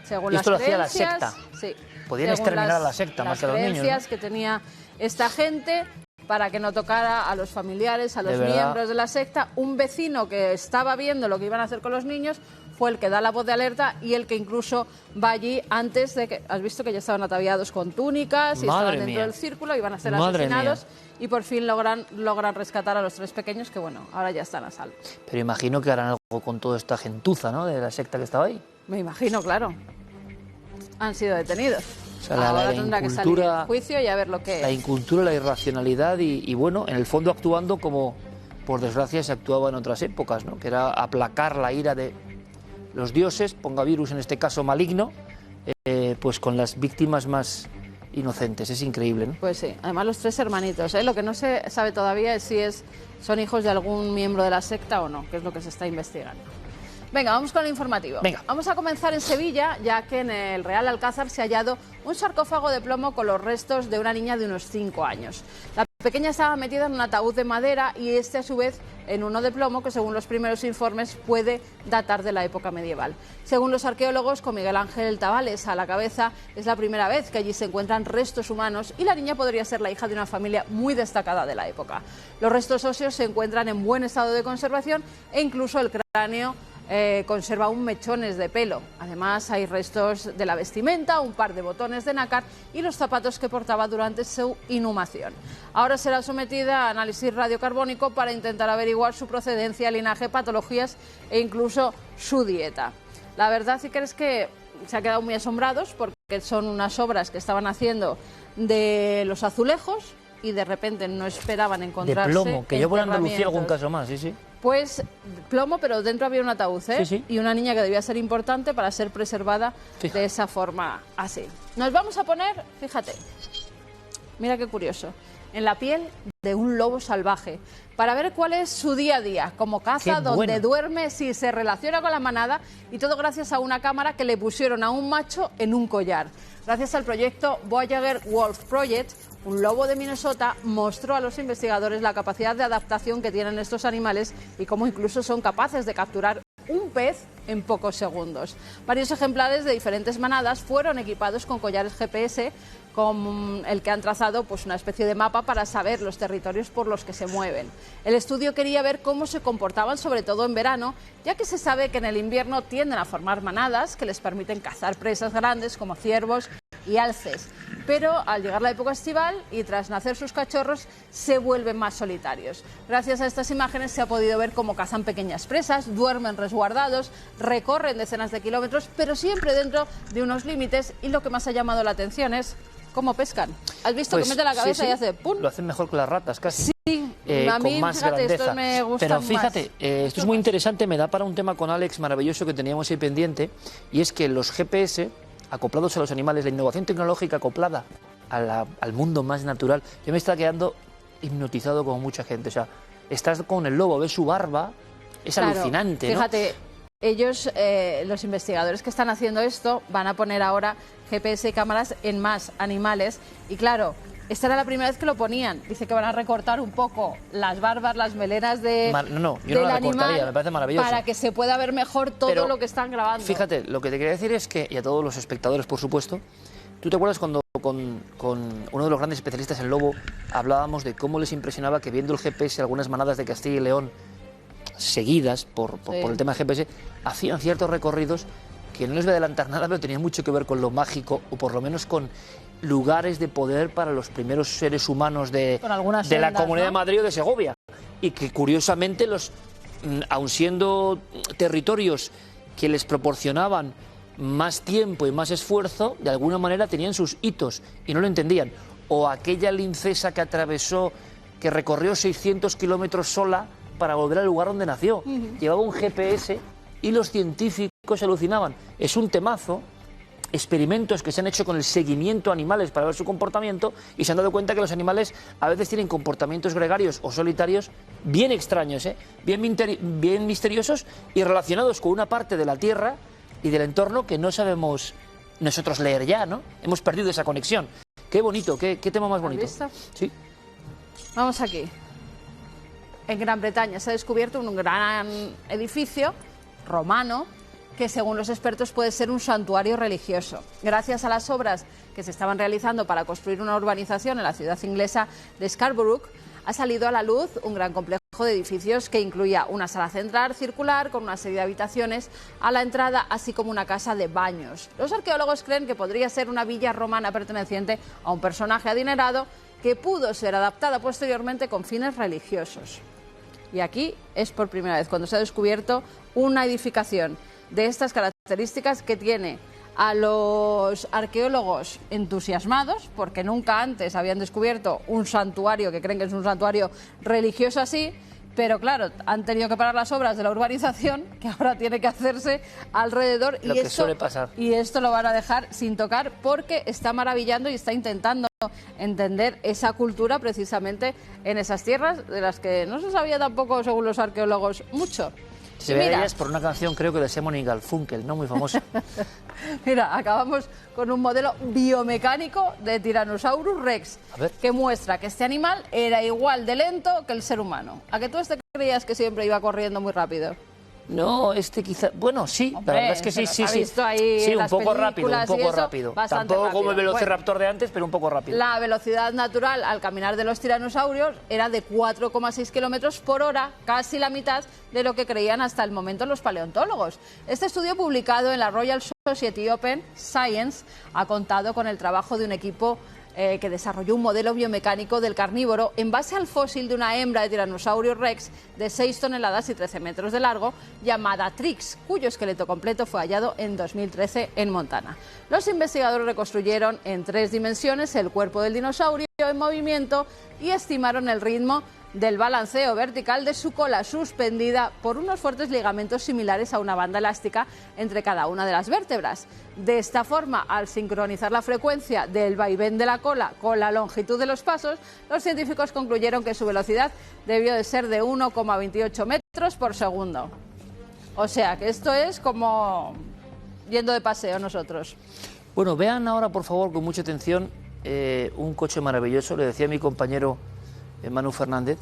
Según esto las lo hacía la creencias, secta. Sí, Podían según exterminar a la secta más que a los niños, ¿no? las creencias que tenía esta gente para que no tocara a los familiares, a los De verdad. miembros de la secta. Un vecino que estaba viendo lo que iban a hacer con los niños fue el que da la voz de alerta y el que incluso va allí antes de que... Has visto que ya estaban ataviados con túnicas y estaban dentro del círculo, iban a ser asesinados y por fin logran rescatar a los 3 pequeños que, bueno, ahora ya están a salvo. Pero imagino que harán algo con toda esta gentuza, ¿no?, de la secta que estaba ahí. Me imagino, claro. Han sido detenidos. O sea, ahora tendrá que salir en juicio y a ver lo que La es. incultura, la irracionalidad y, bueno, en el fondo actuando como, por desgracia, se actuaba en otras épocas, ¿no?, que era aplacar la ira de los dioses, ponga virus en este caso maligno, pues con las víctimas más inocentes. Es increíble, ¿no? Pues sí, además los 3 hermanitos, ¿eh? Lo que no se sabe todavía es si son hijos de algún miembro de la secta o no, que es lo que se está investigando. Venga, vamos con el informativo. Venga. Vamos a comenzar en Sevilla, ya que en el Real Alcázar se ha hallado un sarcófago de plomo con los restos de una niña de unos 5 años. La pequeña estaba metida en un ataúd de madera y a su vez en uno de plomo que, según los primeros informes, puede datar de la época medieval. Según los arqueólogos, con Miguel Ángel Tavales a la cabeza, es la primera vez que allí se encuentran restos humanos y la niña podría ser la hija de una familia muy destacada de la época. Los restos óseos se encuentran en buen estado de conservación e incluso el cráneo conserva aún mechones de pelo. Además, hay restos de la vestimenta, un par de botones de nácar y los zapatos que portaba durante su inhumación. Ahora será sometida a análisis radiocarbónico para intentar averiguar su procedencia, linaje, patologías e incluso su dieta. La verdad, sí que es que se han quedado muy asombrados porque son unas obras que estaban haciendo de los azulejos y de repente no esperaban encontrarse de plomo, que yo por Andalucía algún enterramientos. caso más, sí, sí. Pues plomo, pero dentro había un ataúd, ¿eh? Sí, sí. Y una niña que debía ser importante para ser preservada de esa forma así. Nos vamos a poner, fíjate, mira qué curioso, en la piel de un lobo salvaje, para ver cuál es su día a día, cómo caza, dónde duerme, si se relaciona con la manada, y todo gracias a una cámara que le pusieron a un macho en un collar. Gracias al proyecto Voyager Wolf Project, un lobo de Minnesota mostró a los investigadores la capacidad de adaptación que tienen estos animales y cómo incluso son capaces de capturar un pez en pocos segundos. Varios ejemplares de diferentes manadas fueron equipados con collares GPS, con el que han trazado pues una especie de mapa para saber los territorios por los que se mueven. El estudio quería ver cómo se comportaban, sobre todo en verano, ya que se sabe que en el invierno tienden a formar manadas que les permiten cazar presas grandes como ciervos y alces. Pero al llegar la época estival y tras nacer sus cachorros, se vuelven más solitarios. Gracias a estas imágenes se ha podido ver cómo cazan pequeñas presas, duermen resguardados, recorren decenas de kilómetros, pero siempre dentro de unos límites, y lo que más ha llamado la atención es cómo pescan. ¿Has visto que mete la cabeza y hace pum? Lo hacen mejor que las ratas, casi. Sí, a mí, con más fíjate, grandeza. estos me gustan Pero fíjate, más. esto es muy interesante, me da para un tema con Alex maravilloso que teníamos ahí pendiente, y es que los GPS, acoplados a los animales, la innovación tecnológica acoplada al mundo más natural, yo me está quedando hipnotizado como mucha gente. O sea, estás con el lobo, ves su barba, es alucinante, ¿no? Fíjate, ellos, los investigadores que están haciendo esto, van a poner ahora GPS y cámaras en más animales. Y claro, esta era la primera vez que lo ponían. Dice que van a recortar un poco las barbas, las melenas yo no la recortaría, me parece maravilloso. Para que se pueda ver mejor todo lo que están grabando. Fíjate, lo que te quería decir es que, y a todos los espectadores, por supuesto, ¿tú te acuerdas cuando con uno de los grandes especialistas en lobo hablábamos de cómo les impresionaba que viendo el GPS algunas manadas de Castilla y León seguidas por el tema de GPS hacían ciertos recorridos que no les voy a adelantar nada, pero tenían mucho que ver con lo mágico, o por lo menos con lugares de poder para los primeros seres humanos de la Comunidad de Madrid o de Segovia, y que curiosamente aun siendo territorios que les proporcionaban más tiempo y más esfuerzo, de alguna manera tenían sus hitos y no lo entendían. O aquella lincesa que recorrió 600 kilómetros sola para volver al lugar donde nació. Llevaba un GPS y los científicos alucinaban. Es un temazo experimentos que se han hecho con el seguimiento a animales para ver su comportamiento y se han dado cuenta que los animales a veces tienen comportamientos gregarios o solitarios bien extraños, bien misteriosos y relacionados con una parte de la Tierra y del entorno que no sabemos nosotros leer ya, ¿no? Hemos perdido esa conexión. Qué bonito, qué tema más bonito. ¿Has visto? Sí. Vamos aquí. En Gran Bretaña se ha descubierto un gran edificio romano que, según los expertos, puede ser un santuario religioso. Gracias a las obras que se estaban realizando para construir una urbanización en la ciudad inglesa de Scarborough, ha salido a la luz un gran complejo de edificios que incluía una sala central circular con una serie de habitaciones a la entrada, así como una casa de baños. Los arqueólogos creen que podría ser una villa romana perteneciente a un personaje adinerado que pudo ser adaptada posteriormente con fines religiosos. Y aquí es por primera vez cuando se ha descubierto una edificación de estas características que tiene a los arqueólogos entusiasmados, porque nunca antes habían descubierto un santuario que creen que es un santuario religioso así, pero claro, han tenido que parar las obras de la urbanización, que ahora tiene que hacerse alrededor, Lo que suele pasar. Y esto lo van a dejar sin tocar porque está maravillando y está intentando entender esa cultura precisamente en esas tierras de las que no se sabía tampoco, según los arqueólogos, mucho. Se ve a ellas por una canción, creo que de Simon y Garfunkel, ¿no? Muy famosa. Mira, acabamos con un modelo biomecánico de Tyrannosaurus Rex, que muestra que este animal era igual de lento que el ser humano. ¿A que tú creías que siempre iba corriendo muy rápido? No, quizá... Bueno, sí, Hombre, la verdad es que sí, sí, sí. Visto ahí sí, un poco rápido, un poco rápido. Tampoco como el velociraptor de antes, pero un poco rápido. La velocidad natural al caminar de los tiranosaurios era de 4,6 kilómetros por hora, casi la mitad de lo que creían hasta el momento los paleontólogos. Este estudio, publicado en la Royal Society Open Science, ha contado con el trabajo de un equipo que desarrolló un modelo biomecánico del carnívoro en base al fósil de una hembra de Tyrannosaurus Rex de 6 toneladas y 13 metros de largo, llamada Trix, cuyo esqueleto completo fue hallado en 2013 en Montana. Los investigadores reconstruyeron en 3 dimensiones el cuerpo del dinosaurio en movimiento y estimaron el ritmo del balanceo vertical de su cola suspendida por unos fuertes ligamentos similares a una banda elástica entre cada una de las vértebras. De esta forma, al sincronizar la frecuencia del vaivén de la cola con la longitud de los pasos, los científicos concluyeron que su velocidad debió de ser de 1,28 metros por segundo. O sea, que esto es como yendo de paseo nosotros. Bueno, vean ahora, por favor, con mucha atención, un coche maravilloso. Le decía a mi compañero Manu Fernández,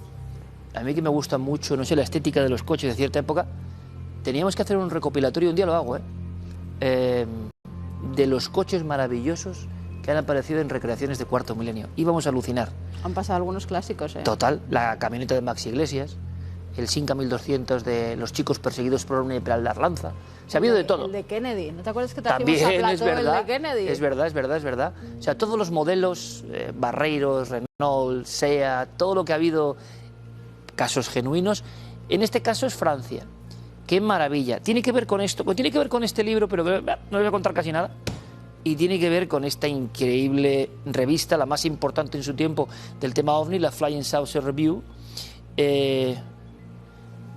a mí que me gusta mucho, no sé, la estética de los coches de cierta época, teníamos que hacer un recopilatorio, un día lo hago, de los coches maravillosos que han aparecido en recreaciones de cuarto milenio. Íbamos a alucinar. Han pasado algunos clásicos, Total, la camioneta de Max Iglesias, el Simca 1200 de los chicos perseguidos por una Imperial Lanza. Se ha habido de todo. El de Kennedy, ¿no te acuerdas que también trajimos a Plató, es verdad, el de Kennedy? Es verdad. O sea, todos los modelos, Barreiros, Renault, SEAT, todo lo que ha habido, casos genuinos. En este caso es Francia. Qué maravilla. Tiene que ver con esto, tiene que ver con este libro, pero no les voy a contar casi nada. Y tiene que ver con esta increíble revista, la más importante en su tiempo del tema OVNI, la Flying Saucer Review.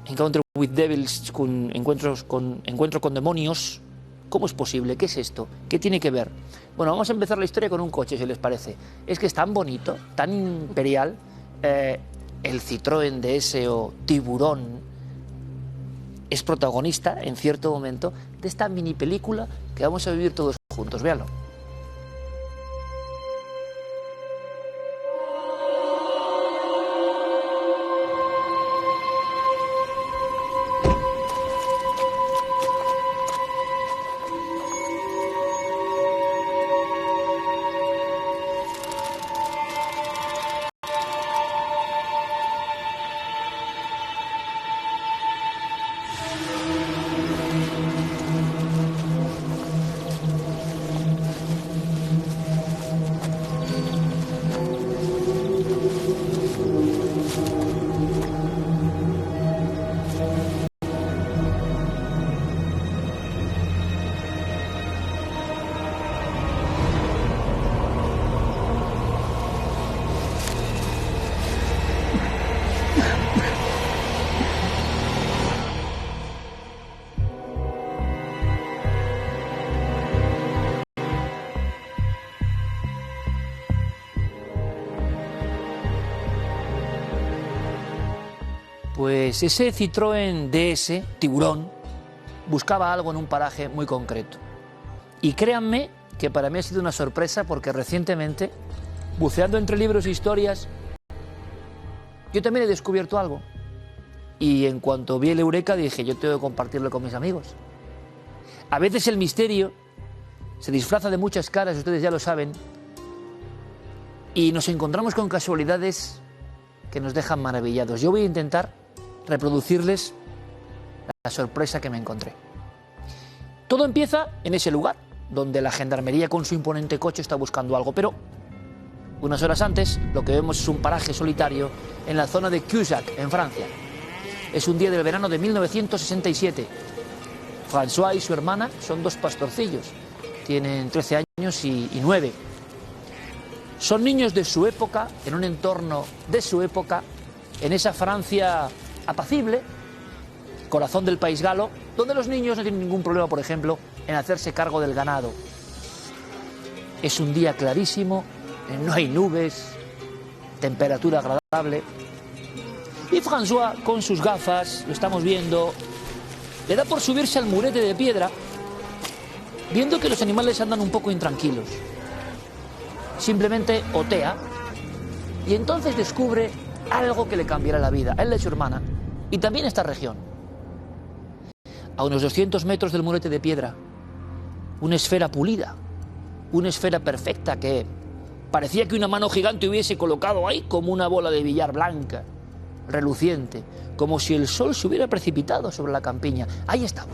Encounter with Devils, encuentro con demonios. ¿Cómo es posible? ¿Qué es esto? ¿Qué tiene que ver? Bueno, vamos a empezar la historia con un coche, si les parece. Es que es tan bonito, tan imperial, el Citroën DS o Tiburón es protagonista, en cierto momento, de esta mini película que vamos a vivir todos juntos. Véanlo. Pues ese Citroën DS, Tiburón, buscaba algo en un paraje muy concreto. Y créanme que para mí ha sido una sorpresa porque recientemente, buceando entre libros e historias, yo también he descubierto algo. Y en cuanto vi el Eureka dije, yo tengo que compartirlo con mis amigos. A veces el misterio se disfraza de muchas caras, ustedes ya lo saben, y nos encontramos con casualidades que nos dejan maravillados. Yo voy a intentar reproducirles la sorpresa que me encontré. Todo empieza en ese lugar, donde la gendarmería con su imponente coche está buscando algo, pero unas horas antes lo que vemos es un paraje solitario en la zona de Cusack, en Francia. Es un día del verano de 1967. François y su hermana son dos pastorcillos, tienen 13 años y 9. Son niños de su época, en un entorno de su época, en esa Francia apacible, corazón del país galo, donde los niños no tienen ningún problema, por ejemplo, en hacerse cargo del ganado. Es un día clarísimo, no hay nubes, temperatura agradable. Y François, con sus gafas, lo estamos viendo, le da por subirse al murete de piedra, viendo que los animales andan un poco intranquilos. Simplemente otea y entonces descubre algo que le cambiará la vida a él y a su hermana y también a esta región. A unos 200 metros del murete de piedra, una esfera pulida, una esfera perfecta que parecía que una mano gigante hubiese colocado ahí como una bola de billar blanca, reluciente, como si el sol se hubiera precipitado sobre la campiña. Ahí estaba.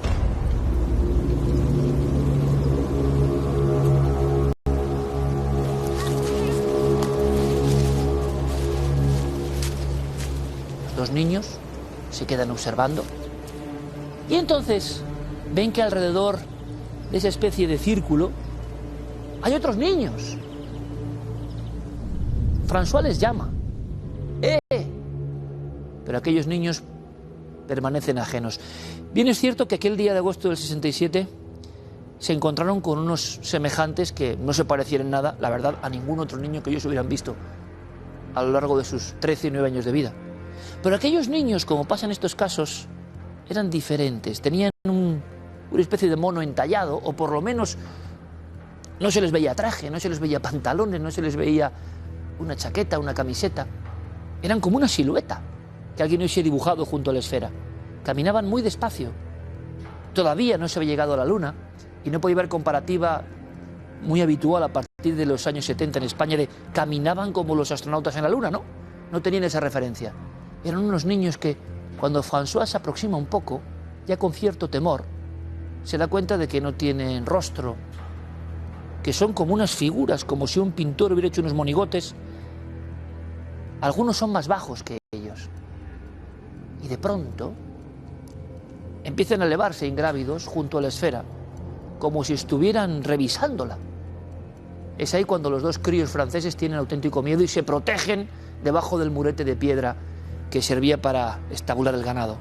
Los niños se quedan observando y entonces ven que alrededor de esa especie de círculo hay otros niños. François les llama. Pero aquellos niños permanecen ajenos. Bien es cierto que aquel día de agosto del 67 se encontraron con unos semejantes que no se parecían en nada, la verdad, a ningún otro niño que ellos hubieran visto a lo largo de sus 13 y 9 años de vida. Pero aquellos niños, como pasa en estos casos, eran diferentes. Tenían una especie de mono entallado, o por lo menos no se les veía traje, no se les veía pantalones, no se les veía una chaqueta, una camiseta. Eran como una silueta que alguien hubiese dibujado junto a la esfera. Caminaban muy despacio. Todavía no se había llegado a la Luna y no podía haber comparativa muy habitual a partir de los años 70 en España de caminaban como los astronautas en la Luna, ¿no? No tenían esa referencia. Eran unos niños que, cuando François se aproxima un poco, ya con cierto temor, se da cuenta de que no tienen rostro, que son como unas figuras, como si un pintor hubiera hecho unos monigotes. Algunos son más bajos que ellos. Y de pronto empiezan a elevarse ingrávidos junto a la esfera, como si estuvieran revisándola. Es ahí cuando los dos críos franceses tienen auténtico miedo y se protegen debajo del murete de piedra que servía para estabular el ganado.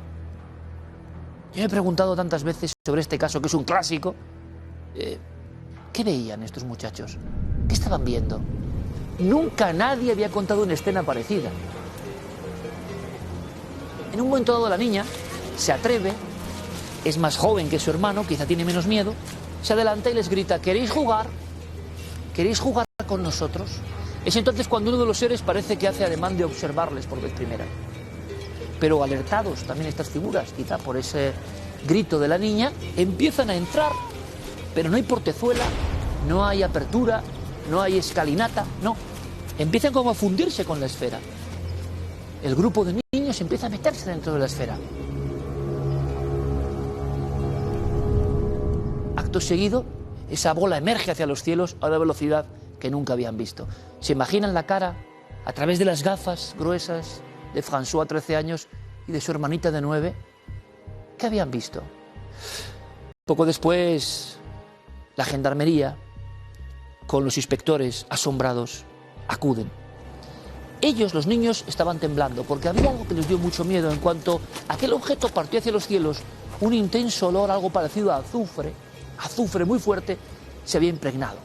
Yo me he preguntado tantas veces sobre este caso, que es un clásico. ¿Qué veían estos muchachos? ¿Qué estaban viendo? Nunca nadie había contado una escena parecida. En un momento dado la niña se atreve, es más joven que su hermano, quizá tiene menos miedo, se adelanta y les grita: ¿queréis jugar? ¿Queréis jugar con nosotros? Es entonces cuando uno de los seres parece que hace ademán de observarles por vez primera. Pero alertados también estas figuras, quizá por ese grito de la niña, empiezan a entrar, pero no hay portezuela, no hay apertura, no hay escalinata, no. Empiezan como a fundirse con la esfera. El grupo de niños empieza a meterse dentro de la esfera. Acto seguido, esa bola emerge hacia los cielos a una velocidad que nunca habían visto. ¿Se imaginan la cara a través de las gafas gruesas de François, 13 años, y de su hermanita de 9? ¿Qué habían visto? Poco después, la gendarmería, con los inspectores asombrados, acuden. Ellos, los niños, estaban temblando porque había algo que les dio mucho miedo. En cuanto aquel objeto partió hacia los cielos, un intenso olor, algo parecido a azufre muy fuerte, se había impregnado.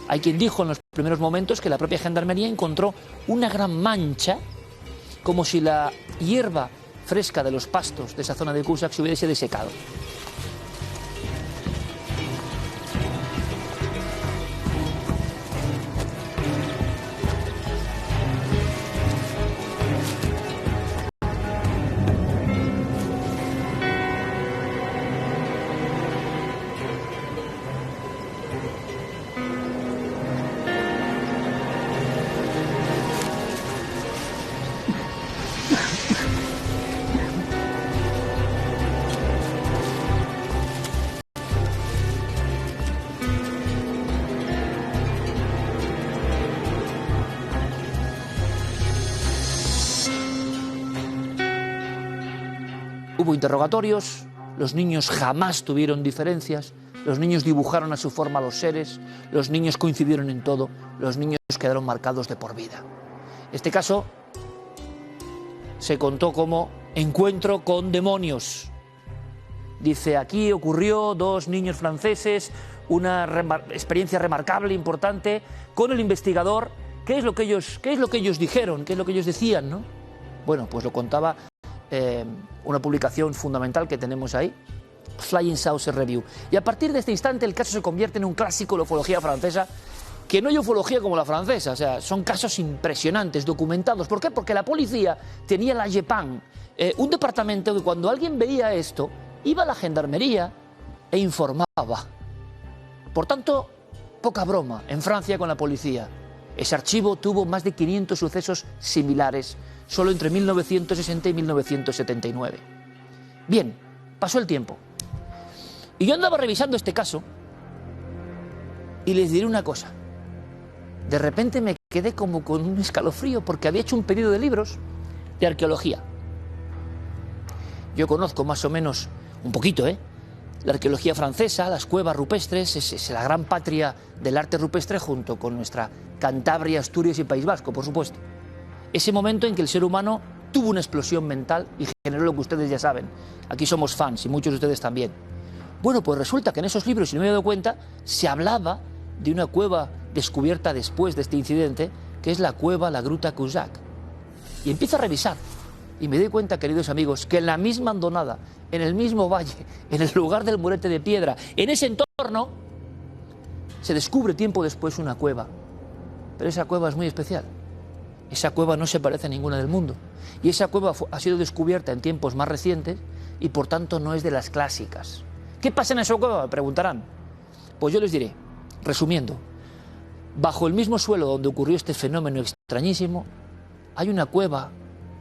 Hay quien dijo en los primeros momentos que la propia gendarmería encontró una gran mancha, como si la hierba fresca de los pastos de esa zona de Cusack se hubiese desecado. Hubo interrogatorios, los niños jamás tuvieron diferencias, los niños dibujaron a su forma los seres, los niños coincidieron en todo, los niños quedaron marcados de por vida. Este caso se contó como encuentro con demonios. Dice, aquí ocurrió 2 niños franceses, una experiencia remarcable, importante, con el investigador. ¿Qué es lo que ellos dijeron? ¿Qué es lo que ellos decían, no? Bueno, pues lo contaba una publicación fundamental que tenemos ahí, Flying Saucer Review. Y a partir de este instante el caso se convierte en un clásico de la ufología francesa, que no hay ufología como la francesa, o sea, son casos impresionantes, documentados. ¿Por qué? Porque la policía tenía la GEPAN, un departamento que cuando alguien veía esto, iba a la gendarmería e informaba. Por tanto, poca broma en Francia con la policía. Ese archivo tuvo más de 500 sucesos similares, solo entre 1960 y 1979. Bien, pasó el tiempo. Y yo andaba revisando este caso y les diré una cosa. De repente me quedé como con un escalofrío porque había hecho un pedido de libros de arqueología. Yo conozco más o menos, un poquito, la arqueología francesa, las cuevas rupestres, es la gran patria del arte rupestre junto con nuestra Cantabria, Asturias y País Vasco, por supuesto. Ese momento en que el ser humano tuvo una explosión mental y generó lo que ustedes ya saben. Aquí somos fans y muchos de ustedes también. Bueno, pues resulta que en esos libros, si no me he dado cuenta, se hablaba de una cueva descubierta después de este incidente, que es la cueva, la gruta Cusack. Y empiezo a revisar y me doy cuenta, queridos amigos, que en la misma hondonada, en el mismo valle, en el lugar del murete de piedra, en ese entorno, se descubre tiempo después una cueva. Pero esa cueva es muy especial. Esa cueva no se parece a ninguna del mundo. Y esa cueva ha sido descubierta en tiempos más recientes y por tanto no es de las clásicas. ¿Qué pasa en esa cueva?, me preguntarán. Pues yo les diré, resumiendo, bajo el mismo suelo donde ocurrió este fenómeno extrañísimo, hay una cueva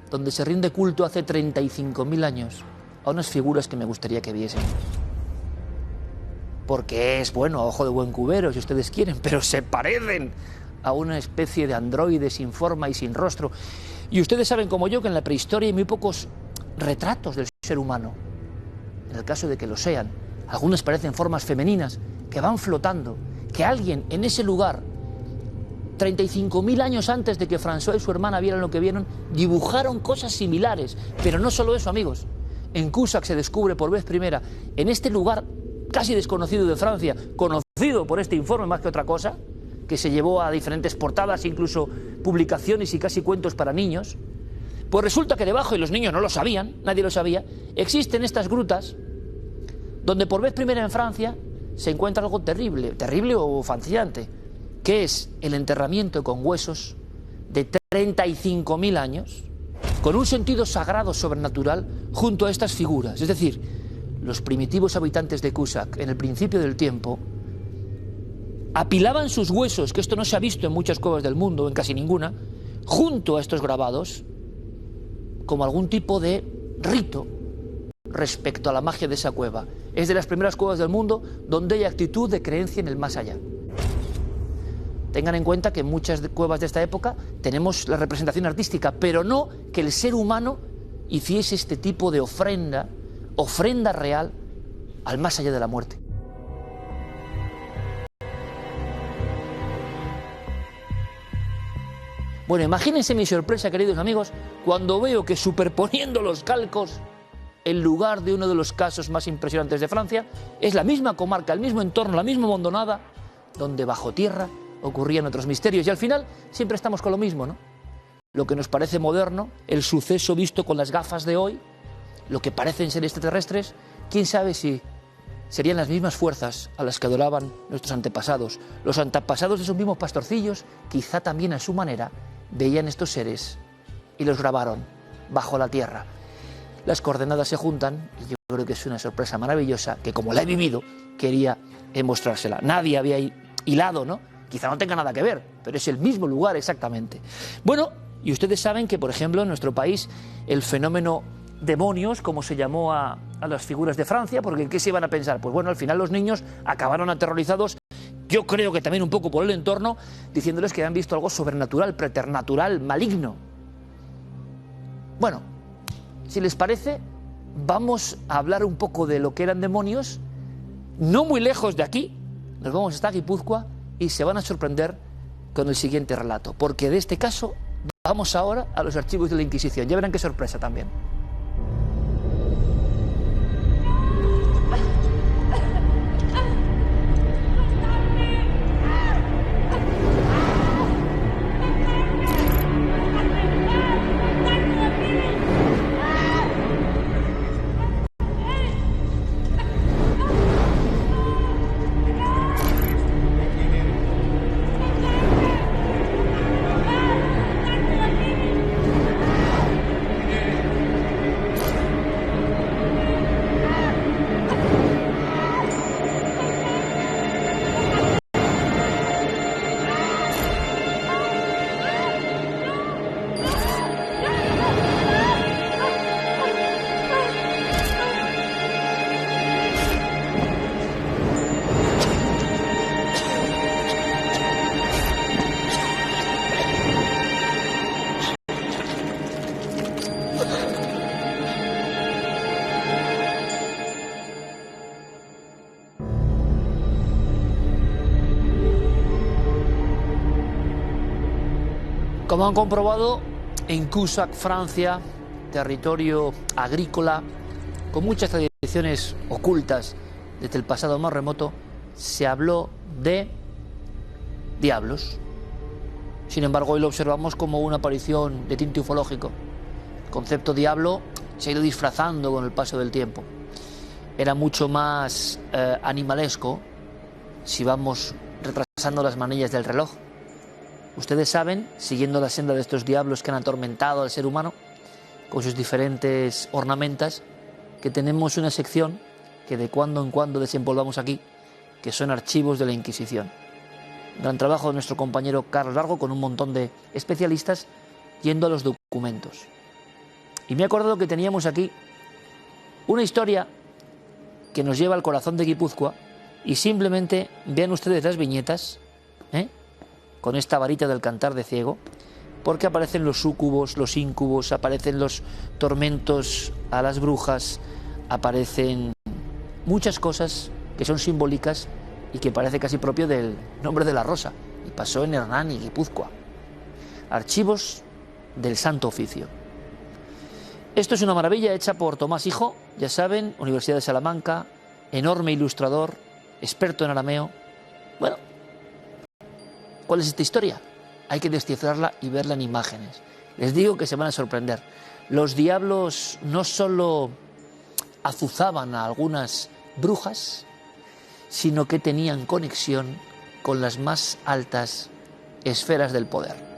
donde se rinde culto hace 35.000 años a unas figuras que me gustaría que viesen. Porque es, bueno, a ojo de buen cubero, si ustedes quieren, pero se parecen a una especie de androide sin forma y sin rostro. Y ustedes saben como yo que en la prehistoria hay muy pocos retratos del ser humano. En el caso de que lo sean, algunas parecen formas femeninas que van flotando, que alguien en ese lugar, 35.000 años antes de que François y su hermana vieran lo que vieron, dibujaron cosas similares. Pero no solo eso, amigos. En Cusack se descubre por vez primera, en este lugar casi desconocido de Francia, conocido por este informe más que otra cosa, que se llevó a diferentes portadas, incluso publicaciones y casi cuentos para niños, pues resulta que debajo, y los niños no lo sabían, nadie lo sabía, existen estas grutas donde por vez primera en Francia se encuentra algo terrible, terrible o fascinante, que es el enterramiento con huesos de 35.000 años, con un sentido sagrado sobrenatural junto a estas figuras. Es decir, los primitivos habitantes de Cusack, en el principio del tiempo, apilaban sus huesos, que esto no se ha visto en muchas cuevas del mundo, en casi ninguna, junto a estos grabados, como algún tipo de rito respecto a la magia de esa cueva. Es de las primeras cuevas del mundo donde hay actitud de creencia en el más allá. Tengan en cuenta que en muchas cuevas de esta época tenemos la representación artística, pero no que el ser humano hiciese este tipo de ofrenda real al más allá de la muerte. Bueno, imagínense mi sorpresa, queridos amigos, cuando veo que superponiendo los calcos, el lugar de uno de los casos más impresionantes de Francia es la misma comarca, el mismo entorno, la misma hondonada, donde bajo tierra ocurrían otros misterios. Y al final siempre estamos con lo mismo, ¿no? Lo que nos parece moderno, el suceso visto con las gafas de hoy, lo que parecen ser extraterrestres, quién sabe si serían las mismas fuerzas a las que adoraban nuestros antepasados. Los antepasados de esos mismos pastorcillos, quizá también a su manera, veían estos seres y los grabaron bajo la tierra. Las coordenadas se juntan y yo creo que es una sorpresa maravillosa que, como la he vivido, quería mostrársela. Nadie había hilado, ¿no? Quizá no tenga nada que ver, pero es el mismo lugar exactamente. Bueno, y ustedes saben que, por ejemplo, en nuestro país el fenómeno demonios, como se llamó a las figuras de Francia, porque ¿qué se iban a pensar? Pues bueno, al final los niños acabaron aterrorizados, yo creo que también un poco por el entorno, diciéndoles que habían visto algo sobrenatural, preternatural, maligno. Bueno, si les parece, vamos a hablar un poco de lo que eran demonios, no muy lejos de aquí, nos vamos hasta Guipúzcoa y se van a sorprender con el siguiente relato, porque de este caso vamos ahora a los archivos de la Inquisición, ya verán qué sorpresa también. Como han comprobado, en Cusack, Francia, territorio agrícola, con muchas tradiciones ocultas desde el pasado más remoto, se habló de diablos. Sin embargo, hoy lo observamos como una aparición de tinte ufológico. El concepto diablo se ha ido disfrazando con el paso del tiempo. Era mucho más animalesco si vamos retrasando las manillas del reloj. Ustedes saben, siguiendo la senda de estos diablos que han atormentado al ser humano, con sus diferentes ornamentas, que tenemos una sección que de cuando en cuando desempolvamos aquí, que son archivos de la Inquisición. Gran trabajo de nuestro compañero Carlos Largo con un montón de especialistas yendo a los documentos. Y me he acordado que teníamos aquí una historia que nos lleva al corazón de Guipúzcoa y simplemente vean ustedes las viñetas, con esta varita del cantar de ciego, porque aparecen los súcubos, los íncubos, aparecen los tormentos a las brujas, aparecen muchas cosas que son simbólicas y que parece casi propio del nombre de la rosa, y pasó en Hernán y Guipúzcoa. Archivos del Santo Oficio. Esto es una maravilla hecha por Tomás Hijo, ya saben, Universidad de Salamanca, enorme ilustrador, experto en arameo. Bueno, ¿cuál es esta historia? Hay que descifrarla y verla en imágenes. Les digo que se van a sorprender. Los diablos no solo azuzaban a algunas brujas, sino que tenían conexión con las más altas esferas del poder.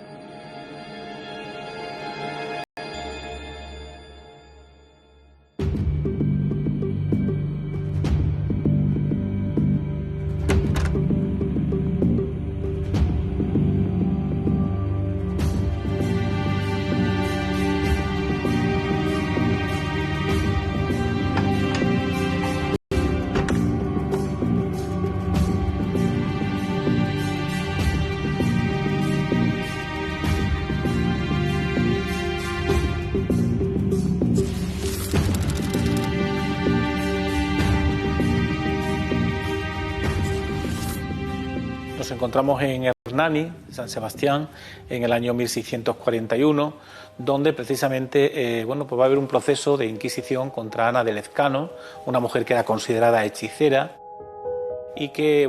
Nos encontramos en Hernani, San Sebastián, en el año 1641, donde precisamente pues va a haber un proceso de inquisición contra Ana de Lezcano, una mujer que era considerada hechicera, y que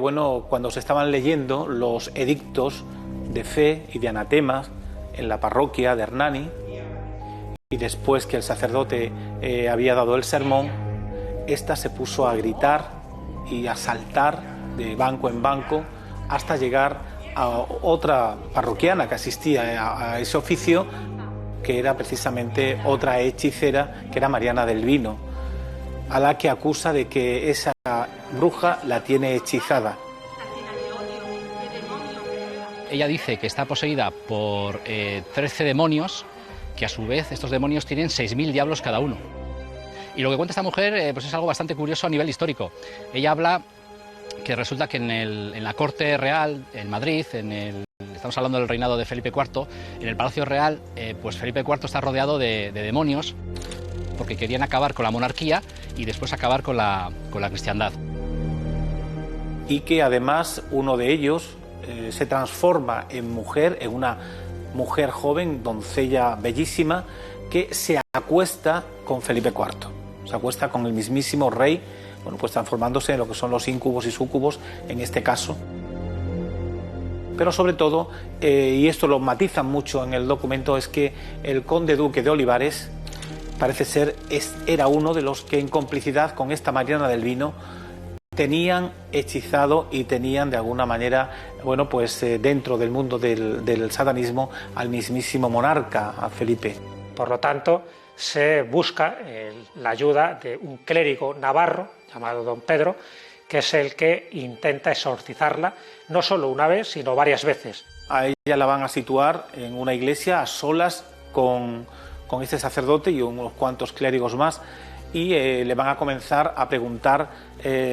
cuando se estaban leyendo los edictos de fe y de anatemas en la parroquia de Hernani, y después que el sacerdote había dado el sermón, esta se puso a gritar y a saltar de banco en banco hasta llegar a otra parroquiana que asistía a ese oficio, que era precisamente otra hechicera, que era Mariana del Vino, a la que acusa de que esa bruja la tiene hechizada. Ella dice que está poseída por 13 demonios, que a su vez estos demonios tienen 6.000 diablos cada uno. Y lo que cuenta esta mujer pues es algo bastante curioso a nivel histórico. Ella habla que resulta que en la corte real, en Madrid, estamos hablando del reinado de Felipe IV, en el Palacio Real, pues Felipe IV está rodeado de demonios, porque querían acabar con la monarquía y después acabar con la cristiandad. Y que además uno de ellos se transforma en mujer, en una mujer joven, doncella bellísima, que se acuesta con Felipe IV. Se acuesta con el mismísimo rey, bueno, pues transformándose en lo que son los íncubos y súcubos en este caso. Pero sobre todo, y esto lo matizan mucho en el documento, es que el conde duque de Olivares parece ser era uno de los que en complicidad con esta Mariana del Vino tenían hechizado y tenían de alguna manera, bueno, pues dentro del mundo del satanismo al mismísimo monarca, a Felipe. Por lo tanto, se busca la ayuda de un clérigo navarro llamado don Pedro, que es el que intenta exorcizarla, no solo una vez, sino varias veces. A ella la van a situar en una iglesia a solas con este sacerdote y unos cuantos clérigos más, y le van a comenzar a preguntar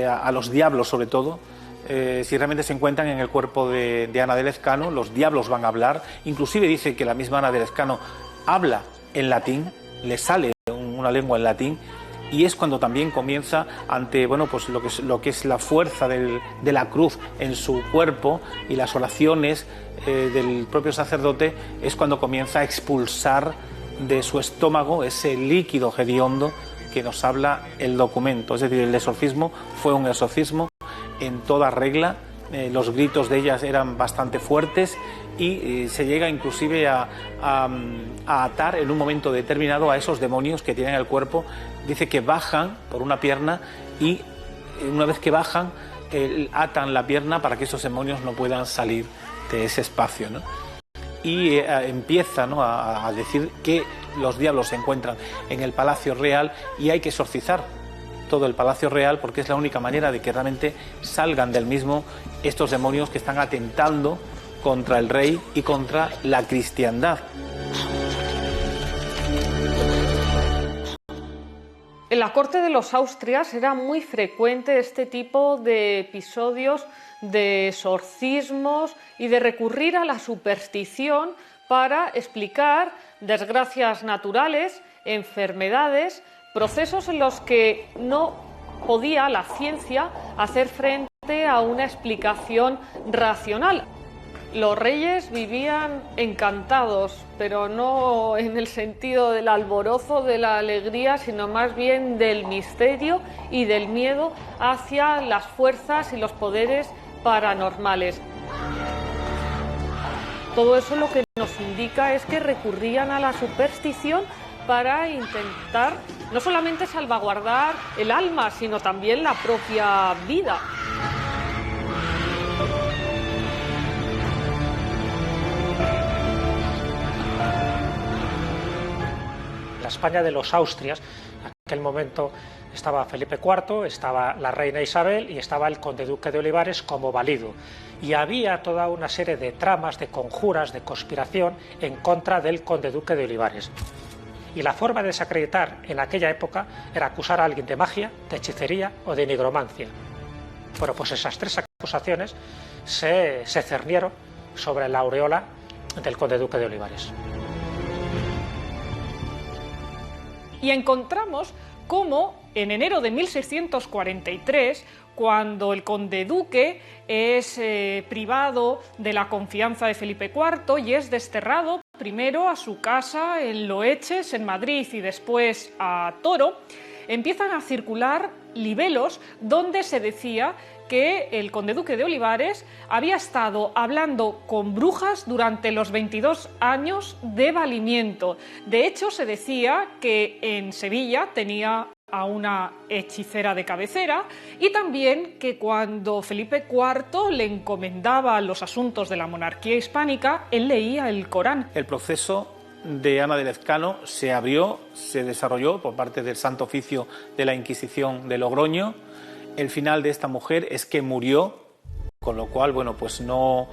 a los diablos, sobre todo, si realmente se encuentran en el cuerpo de Ana de Lezcano. Los diablos van a hablar, inclusive dice que la misma Ana de Lezcano habla en latín, le sale una lengua en latín, y es cuando también comienza, ante bueno, pues lo que es la fuerza de la cruz en su cuerpo y las oraciones del propio sacerdote, es cuando comienza a expulsar de su estómago ese líquido hediondo que nos habla el documento. Es decir, el exorcismo fue un exorcismo en toda regla. Los gritos de ellas eran bastante fuertes y se llega inclusive a atar en un momento determinado a esos demonios que tienen el cuerpo. Dice que bajan por una pierna y una vez que bajan atan la pierna para que esos demonios no puedan salir de ese espacio, ¿no? Y empieza, ¿no?, a decir que los diablos se encuentran en el Palacio Real y hay que exorcizar todo el Palacio Real, porque es la única manera de que realmente salgan del mismo estos demonios que están atentando contra el rey y contra la cristiandad. En la corte de los Austrias era muy frecuente este tipo de episodios de exorcismos y de recurrir a la superstición para explicar desgracias naturales, enfermedades, procesos en los que no podía la ciencia hacer frente a una explicación racional. Los reyes vivían encantados, pero no en el sentido del alborozo, de la alegría, sino más bien del misterio y del miedo hacia las fuerzas y los poderes paranormales. Todo eso lo que nos indica es que recurrían a la superstición para intentar no solamente salvaguardar el alma, sino también la propia vida. La España de los Austrias, en aquel momento estaba Felipe IV, estaba la reina Isabel y estaba el conde duque de Olivares como valido. Y había toda una serie de tramas, de conjuras, de conspiración en contra del conde duque de Olivares. Y la forma de desacreditar en aquella época era acusar a alguien de magia, de hechicería o de nigromancia. Bueno, pues esas tres acusaciones se cernieron sobre la aureola del conde duque de Olivares. Y encontramos cómo en enero de 1643, cuando el conde duque es privado de la confianza de Felipe IV y es desterrado primero a su casa en Loeches, en Madrid, y después a Toro, empiezan a circular libelos donde se decía que el conde duque de Olivares había estado hablando con brujas durante los 22 años de valimiento. De hecho, se decía que en Sevilla tenía a una hechicera de cabecera y también que cuando Felipe IV le encomendaba los asuntos de la monarquía hispánica, él leía el Corán. El proceso de Ana de Lezcano se desarrolló por parte del Santo Oficio de la Inquisición de Logroño. El final de esta mujer es que murió, con lo cual, bueno, pues no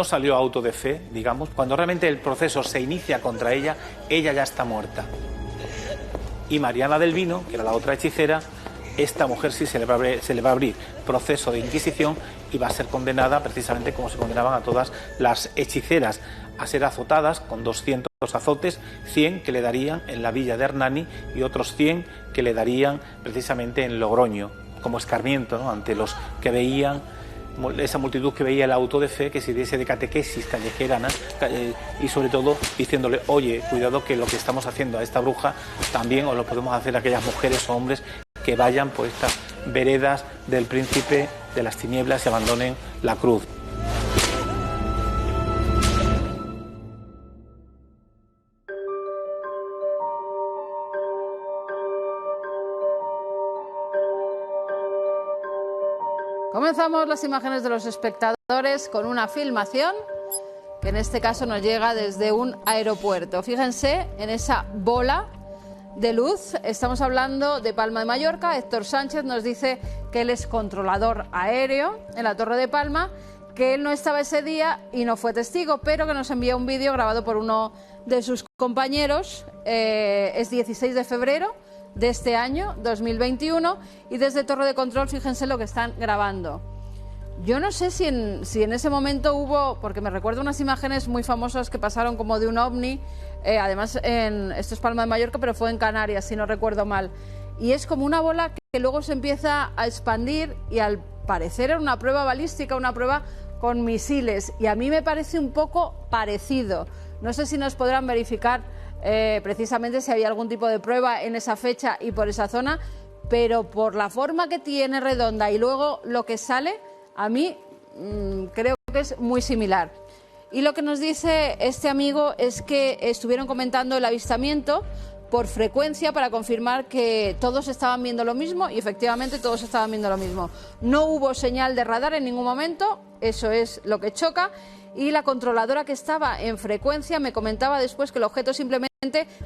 salió auto de fe, digamos. Cuando realmente el proceso se inicia contra ella, ella ya está muerta. Y Mariana del Vino, que era la otra hechicera, esta mujer sí se le va a abrir proceso de Inquisición y va a ser condenada precisamente como se condenaban a todas las hechiceras, a ser azotadas con 200 azotes, 100 que le darían en la villa de Hernani y otros 100 que le darían precisamente en Logroño, como escarmiento, ¿no?, ante los que veían, esa multitud que veía el auto de fe, que sirviese de catequesis callejera, ¿no?, y sobre todo diciéndole, oye, cuidado que lo que estamos haciendo a esta bruja también os lo podemos hacer a aquellas mujeres o hombres que vayan por estas veredas del príncipe de las tinieblas y abandonen la cruz. Comenzamos las imágenes de los espectadores con una filmación que en este caso nos llega desde un aeropuerto. Fíjense en esa bola de luz. Estamos hablando de Palma de Mallorca. Héctor Sánchez nos dice que él es controlador aéreo en la Torre de Palma, que él no estaba ese día y no fue testigo, pero que nos envía un vídeo grabado por uno de sus compañeros. Es 16 de febrero de este año, 2021, y desde Torre de Control, fíjense lo que están grabando. Yo no sé si en ese momento hubo, porque me recuerdo unas imágenes muy famosas que pasaron como de un ovni, además esto es Palma de Mallorca, pero fue en Canarias, si no recuerdo mal, y es como una bola que luego se empieza a expandir y al parecer era una prueba balística, una prueba con misiles, y a mí me parece un poco parecido. No sé si nos podrán verificar precisamente si había algún tipo de prueba en esa fecha y por esa zona, pero por la forma que tiene redonda y luego lo que sale, a mí creo que es muy similar. Y lo que nos dice este amigo es que estuvieron comentando el avistamiento por frecuencia para confirmar que todos estaban viendo lo mismo, y efectivamente todos estaban viendo lo mismo. No hubo señal de radar en ningún momento, eso es lo que choca. Y la controladora que estaba en frecuencia me comentaba después que el objeto simplemente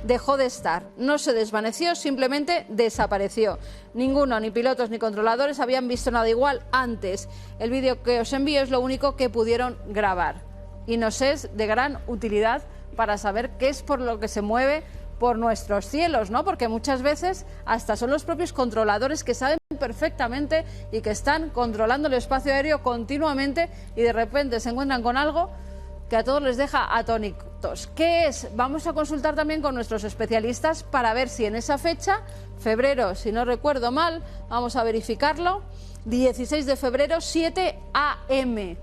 dejó de estar, no se desvaneció, simplemente desapareció. Ninguno, ni pilotos ni controladores, habían visto nada igual antes. El vídeo que os envío es lo único que pudieron grabar y nos es de gran utilidad para saber qué es por lo que se mueve por nuestros cielos, ¿no? Porque muchas veces hasta son los propios controladores que saben perfectamente y que están controlando el espacio aéreo continuamente y de repente se encuentran con algo que a todos les deja atónitos. ¿Qué es? Vamos a consultar también con nuestros especialistas para ver si en esa fecha, febrero, si no recuerdo mal, vamos a verificarlo, 16 de febrero, 7 a.m.,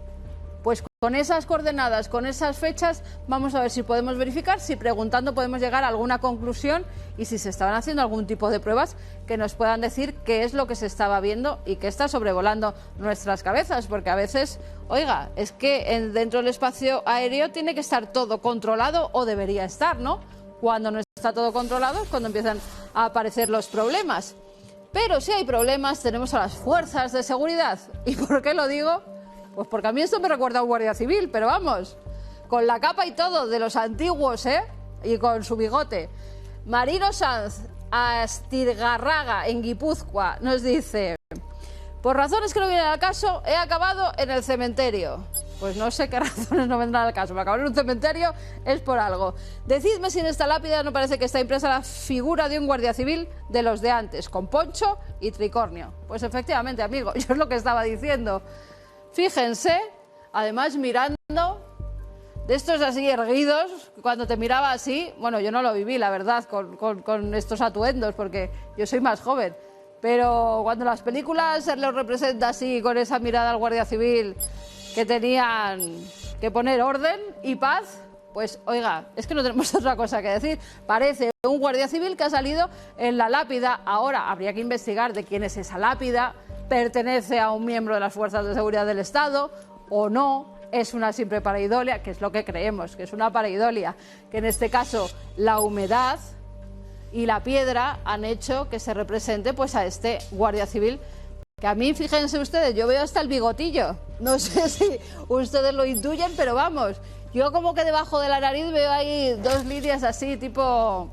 pues con esas coordenadas, con esas fechas, vamos a ver si podemos verificar, si preguntando podemos llegar a alguna conclusión y si se estaban haciendo algún tipo de pruebas que nos puedan decir qué es lo que se estaba viendo y qué está sobrevolando nuestras cabezas, porque a veces, oiga, es que dentro del espacio aéreo tiene que estar todo controlado, o debería estar, ¿no? Cuando no está todo controlado es cuando empiezan a aparecer los problemas. Pero si hay problemas, tenemos a las fuerzas de seguridad. ¿Y por qué lo digo? Pues porque a mí esto me recuerda a un guardia civil, pero vamos, con la capa y todo, de los antiguos, y con su bigote. Marino Sanz, Astirgarraga, en Guipúzcoa, nos dice: por razones que no vienen al caso, he acabado en el cementerio. Pues no sé qué razones no vendrán al caso, pero acabar en un cementerio es por algo. Decidme si en esta lápida no parece que está impresa la figura de un guardia civil de los de antes, con poncho y tricornio. Pues efectivamente, amigo, yo es lo que estaba diciendo. Fíjense, además mirando de estos así erguidos, cuando te miraba así, bueno, yo no lo viví, la verdad, con estos atuendos, porque yo soy más joven, pero cuando las películas se los representa así, con esa mirada al guardia civil, que tenían que poner orden y paz, pues oiga, es que no tenemos otra cosa que decir. Parece un guardia civil que ha salido en la lápida. Ahora habría que investigar de quién es esa lápida, pertenece a un miembro de las fuerzas de seguridad del Estado o no, es una simple pareidolia, que es lo que creemos, que es una pareidolia, que en este caso la humedad y la piedra han hecho que se represente pues a este guardia civil, que a mí, fíjense ustedes, yo veo hasta el bigotillo, no sé si ustedes lo intuyen, pero vamos, yo como que debajo de la nariz veo ahí dos líneas así, tipo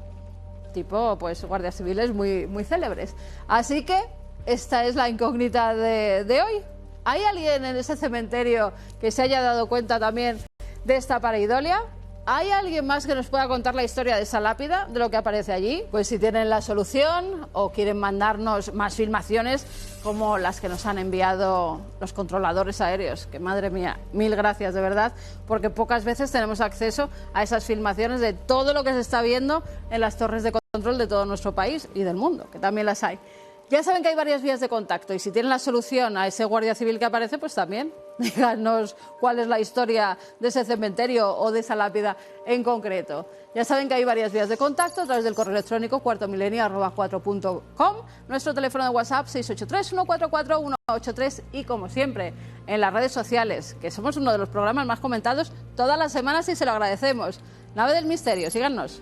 pues guardias civiles muy, muy célebres. Así que esta es la incógnita de hoy. ¿Hay alguien en ese cementerio que se haya dado cuenta también de esta pareidolia? ¿Hay alguien más que nos pueda contar la historia de esa lápida, de lo que aparece allí? Pues si tienen la solución o quieren mandarnos más filmaciones como las que nos han enviado los controladores aéreos, que madre mía, mil gracias de verdad, porque pocas veces tenemos acceso a esas filmaciones de todo lo que se está viendo en las torres de control de todo nuestro país y del mundo, que también las hay. Ya saben que hay varias vías de contacto y si tienen la solución a ese guardia civil que aparece, pues también díganos cuál es la historia de ese cementerio o de esa lápida en concreto. Ya saben que hay varias vías de contacto a través del correo electrónico cuartomilenio@4.com, nuestro teléfono de WhatsApp 683-144-183 y como siempre en las redes sociales, que somos uno de los programas más comentados todas las semanas y se lo agradecemos. Nave del Misterio, síganos.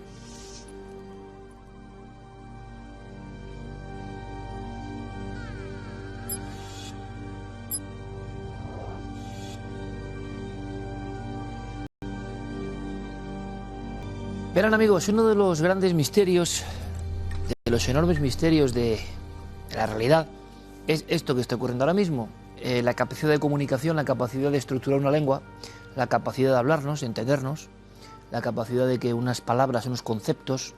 Verán, amigos, uno de los grandes misterios, de los enormes misterios de la realidad, es esto que está ocurriendo ahora mismo. La capacidad de comunicación, la capacidad de estructurar una lengua, la capacidad de hablarnos, entendernos, la capacidad de que unas palabras, unos conceptos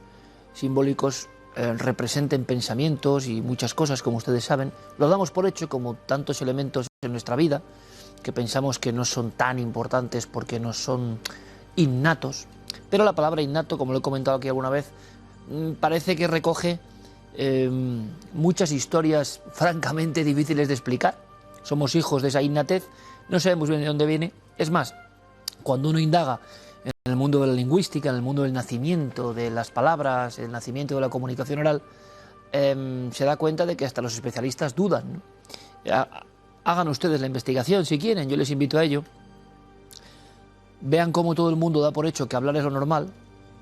simbólicos representen pensamientos y muchas cosas, como ustedes saben. Lo damos por hecho, como tantos elementos en nuestra vida, que pensamos que no son tan importantes porque no son innatos. Pero la palabra innato, como lo he comentado aquí alguna vez, parece que recoge muchas historias francamente difíciles de explicar. Somos hijos de esa innatez, no sabemos bien de dónde viene. Es más, cuando uno indaga en el mundo de la lingüística, en el mundo del nacimiento de las palabras, el nacimiento de la comunicación oral, se da cuenta de que hasta los especialistas dudan, ¿no? Hagan ustedes la investigación si quieren, yo les invito a ello. Vean cómo todo el mundo da por hecho que hablar es lo normal,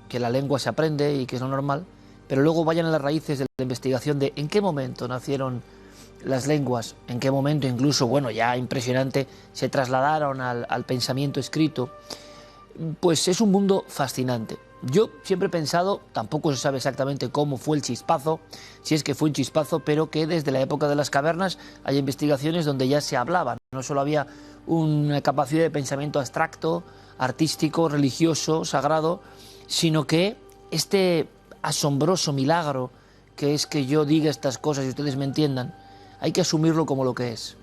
que la lengua se aprende y que es lo normal, pero luego vayan a las raíces de la investigación de en qué momento nacieron las lenguas, en qué momento incluso, bueno, ya impresionante, se trasladaron al pensamiento escrito. Pues es un mundo fascinante. Yo siempre he pensado, tampoco se sabe exactamente cómo fue el chispazo, si es que fue un chispazo, pero que desde la época de las cavernas hay investigaciones donde ya se hablaba, no solo había una capacidad de pensamiento abstracto, artístico, religioso, sagrado, sino que este asombroso milagro que es que yo diga estas cosas y ustedes me entiendan, hay que asumirlo como lo que es.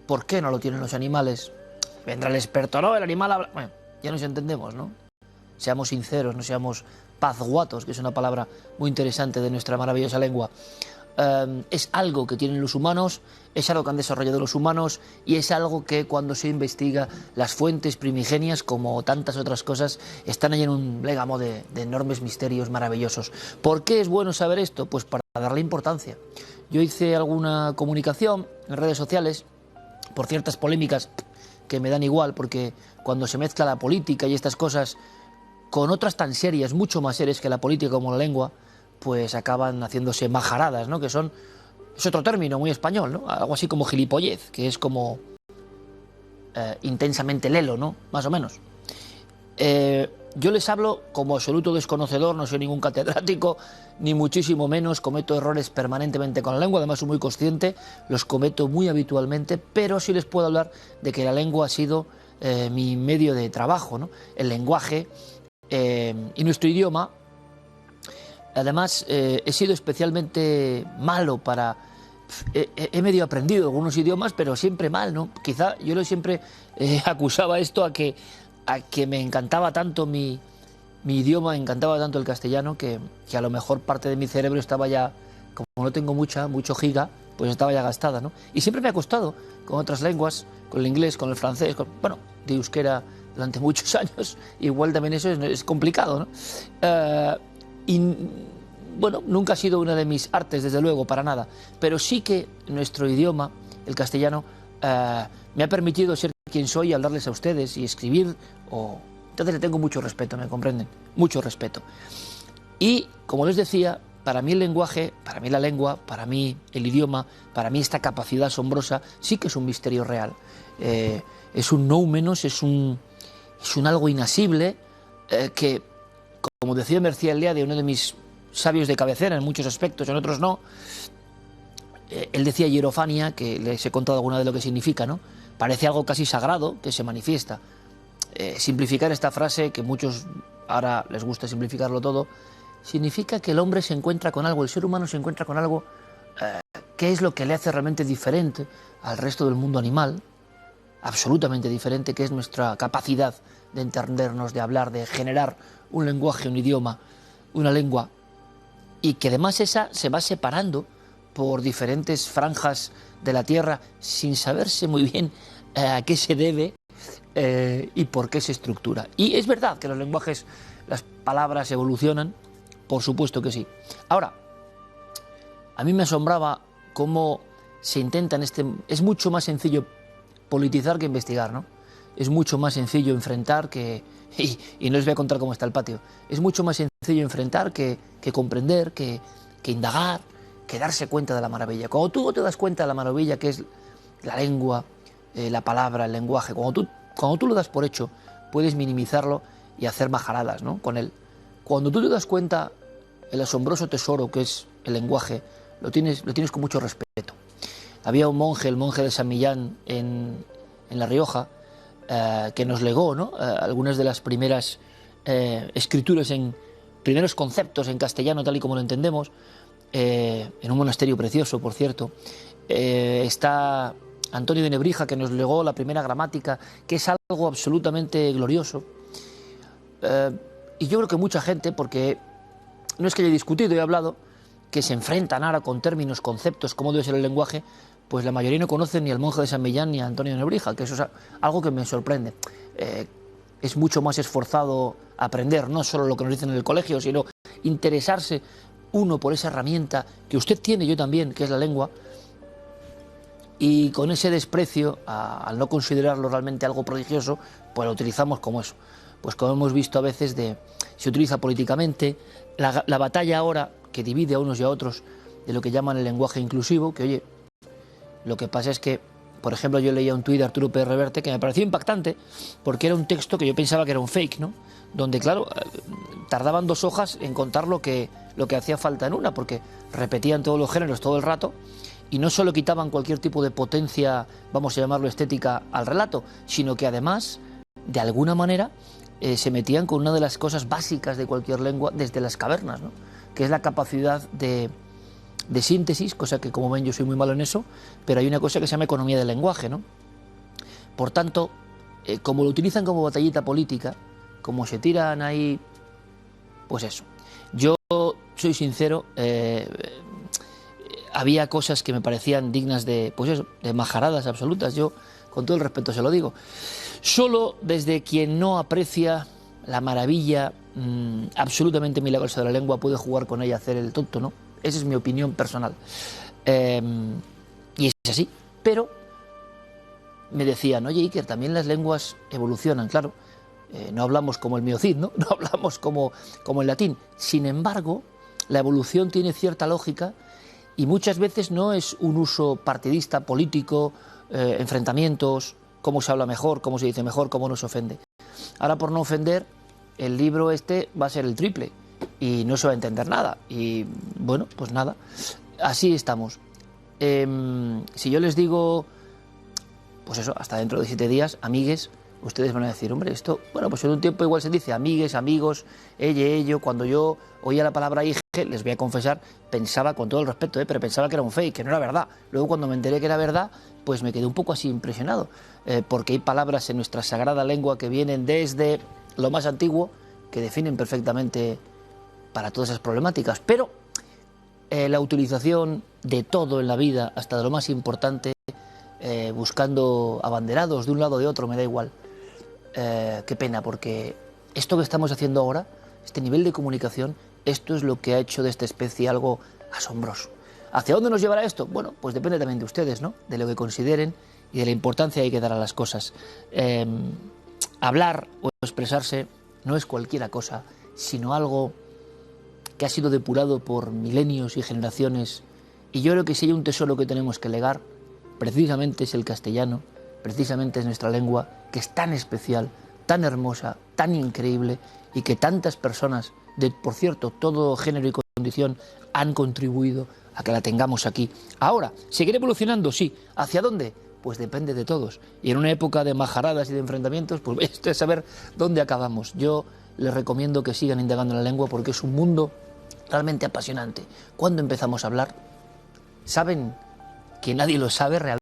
¿Por qué no lo tienen los animales? Vendrá el experto, no, el animal habla... Bueno, ya nos entendemos, ¿no? Seamos sinceros, no seamos pazguatos, que es una palabra muy interesante de nuestra maravillosa lengua. Es algo que tienen los humanos, es algo que han desarrollado los humanos y es algo que cuando se investiga las fuentes primigenias, como tantas otras cosas, están ahí en un légamo de enormes misterios maravillosos. ¿Por qué es bueno saber esto? Pues para darle importancia. Yo hice alguna comunicación en redes sociales por ciertas polémicas que me dan igual, porque cuando se mezcla la política y estas cosas con otras tan serias, mucho más serias que la política como la lengua, pues acaban haciéndose majaradas, ¿no? Que son, es otro término muy español, ¿no? Algo así como gilipollez, que es como intensamente lelo, ¿no? Más o menos. Yo les hablo como absoluto desconocedor, no soy ningún catedrático, ni muchísimo menos, cometo errores permanentemente con la lengua, además soy muy consciente, los cometo muy habitualmente, pero sí les puedo hablar de que la lengua ha sido mi medio de trabajo, ¿no? El lenguaje y nuestro idioma. Además, he sido especialmente malo para... He medio aprendido algunos idiomas, pero siempre mal, ¿no? Quizá yo siempre acusaba esto a que me encantaba tanto mi idioma, me encantaba tanto el castellano, que a lo mejor parte de mi cerebro estaba ya, como no tengo mucho giga, pues estaba ya gastada, ¿no? Y siempre me ha costado con otras lenguas, con el inglés, con el francés, bueno, de euskera durante muchos años, igual también eso es complicado, ¿no? Y bueno, nunca ha sido una de mis artes, desde luego, para nada, pero sí que nuestro idioma, el castellano, me ha permitido ser quien soy y hablarles a ustedes y escribir, entonces le tengo mucho respeto, ¿me comprenden? Mucho respeto. Y, como les decía, para mí el lenguaje, para mí la lengua, para mí el idioma, para mí esta capacidad asombrosa, sí que es un misterio real. Es un no menos, es un algo inasible, que, como decía Mercía Eliade, uno de mis sabios de cabecera en muchos aspectos, en otros no, él decía hierofania, que les he contado alguna de lo que significa, ¿no? Parece algo casi sagrado que se manifiesta. Simplificar esta frase, que muchos ahora les gusta simplificarlo todo, significa que el hombre se encuentra con algo, el ser humano se encuentra con algo que es lo que le hace realmente diferente al resto del mundo animal, absolutamente diferente, que es nuestra capacidad de entendernos, de hablar, de generar un lenguaje, un idioma, una lengua, y que además esa se va separando por diferentes franjas de la Tierra sin saberse muy bien a qué se debe y por qué se estructura. Y es verdad que los lenguajes, las palabras evolucionan, por supuesto que sí. Ahora, a mí me asombraba cómo se intenta es mucho más sencillo politizar que investigar, ¿no? Es mucho más sencillo enfrentar que... Y no les voy a contar cómo está el patio. Es mucho más sencillo enfrentar que comprender, que indagar, que darse cuenta de la maravilla. Cuando tú te das cuenta de la maravilla que es la lengua, la palabra, el lenguaje, cuando tú lo das por hecho, puedes minimizarlo y hacer majaradas, ¿no?, con él. Cuando tú te das cuenta el asombroso tesoro que es el lenguaje, lo tienes con mucho respeto. Había un monje, el monje de San Millán en La Rioja, que nos legó, ¿no?, algunas de las primeras escrituras, primeros conceptos en castellano tal y como lo entendemos, en un monasterio precioso, por cierto. Está Antonio de Nebrija, que nos legó la primera gramática, que es algo absolutamente glorioso. Y yo creo que mucha gente, porque no es que haya discutido, he hablado, que se enfrentan ahora con términos, conceptos, cómo debe ser el lenguaje, pues la mayoría no conocen ni al monje de San Millán ni a Antonio de Nebrija, que eso es algo que me sorprende. Es mucho más esforzado aprender, no solo lo que nos dicen en el colegio, sino interesarse uno por esa herramienta que usted tiene, yo también, que es la lengua, y con ese desprecio, al no considerarlo realmente algo prodigioso, pues lo utilizamos como eso. Pues como hemos visto a veces, se utiliza políticamente, la batalla ahora que divide a unos y a otros de lo que llaman el lenguaje inclusivo, que oye, lo que pasa es que, por ejemplo, yo leía un tuit de Arturo Pérez Reverte que me pareció impactante, porque era un texto que yo pensaba que era un fake, ¿no?, donde, claro, tardaban 2 hojas en contar lo que hacía falta en una, porque repetían todos los géneros todo el rato, y no solo quitaban cualquier tipo de potencia, vamos a llamarlo estética, al relato, sino que además, de alguna manera, se metían con una de las cosas básicas de cualquier lengua desde las cavernas, ¿no?, que es la capacidad de síntesis, cosa que, como ven, yo soy muy malo en eso, pero hay una cosa que se llama economía del lenguaje, ¿no? Por tanto, como lo utilizan como batallita política, como se tiran ahí, pues eso. Yo soy sincero, había cosas que me parecían dignas de, pues eso, de majaradas absolutas. Yo, con todo el respeto, se lo digo. Solo desde quien no aprecia la maravilla absolutamente milagrosa de la lengua puede jugar con ella, hacer el tonto, ¿no? Esa es mi opinión personal. Y es así. Pero me decían, oye, Iker, también las lenguas evolucionan, claro. No hablamos como el miocid, ¿no? No hablamos como el latín. Sin embargo, la evolución tiene cierta lógica y muchas veces no es un uso partidista, político, enfrentamientos, cómo se habla mejor, cómo se dice mejor, cómo no se ofende. Ahora, por no ofender, el libro este va a ser el triple y no se va a entender nada. Y bueno, pues nada, así estamos. Si yo les digo, pues eso, hasta dentro de 7 días, amigues, ustedes van a decir, hombre, esto, bueno, pues en un tiempo igual se dice amigues, amigos, ello. Cuando yo oía la palabra hije, les voy a confesar, pensaba, con todo el respeto, pero pensaba que era un fake, que no era verdad. Luego, cuando me enteré que era verdad, pues me quedé un poco así impresionado, porque hay palabras en nuestra sagrada lengua que vienen desde lo más antiguo, que definen perfectamente para todas esas problemáticas. Pero la utilización de todo en la vida, hasta de lo más importante, buscando abanderados de un lado o de otro, me da igual. Qué pena, porque esto que estamos haciendo ahora, este nivel de comunicación, Esto es lo que ha hecho de esta especie algo asombroso. ¿Hacia dónde nos llevará esto? Bueno, pues depende también de ustedes, ¿no? De lo que consideren y de la importancia que hay que dar a las cosas. Hablar o expresarse no es cualquier cosa, sino algo que ha sido depurado por milenios y generaciones. Y yo creo que si hay un tesoro que tenemos que legar, precisamente es el castellano, precisamente es nuestra lengua, que es tan especial, tan hermosa, tan increíble, y que tantas personas, de, por cierto, todo género y condición, han contribuido a que la tengamos aquí. Ahora, ¿seguirá evolucionando? Sí. ¿Hacia dónde? Pues depende de todos. Y en una época de majaradas y de enfrentamientos, pues esto es saber dónde acabamos. Yo les recomiendo que sigan indagando en la lengua porque es un mundo realmente apasionante. ¿Cuándo empezamos a hablar? ¿Saben que nadie lo sabe realmente?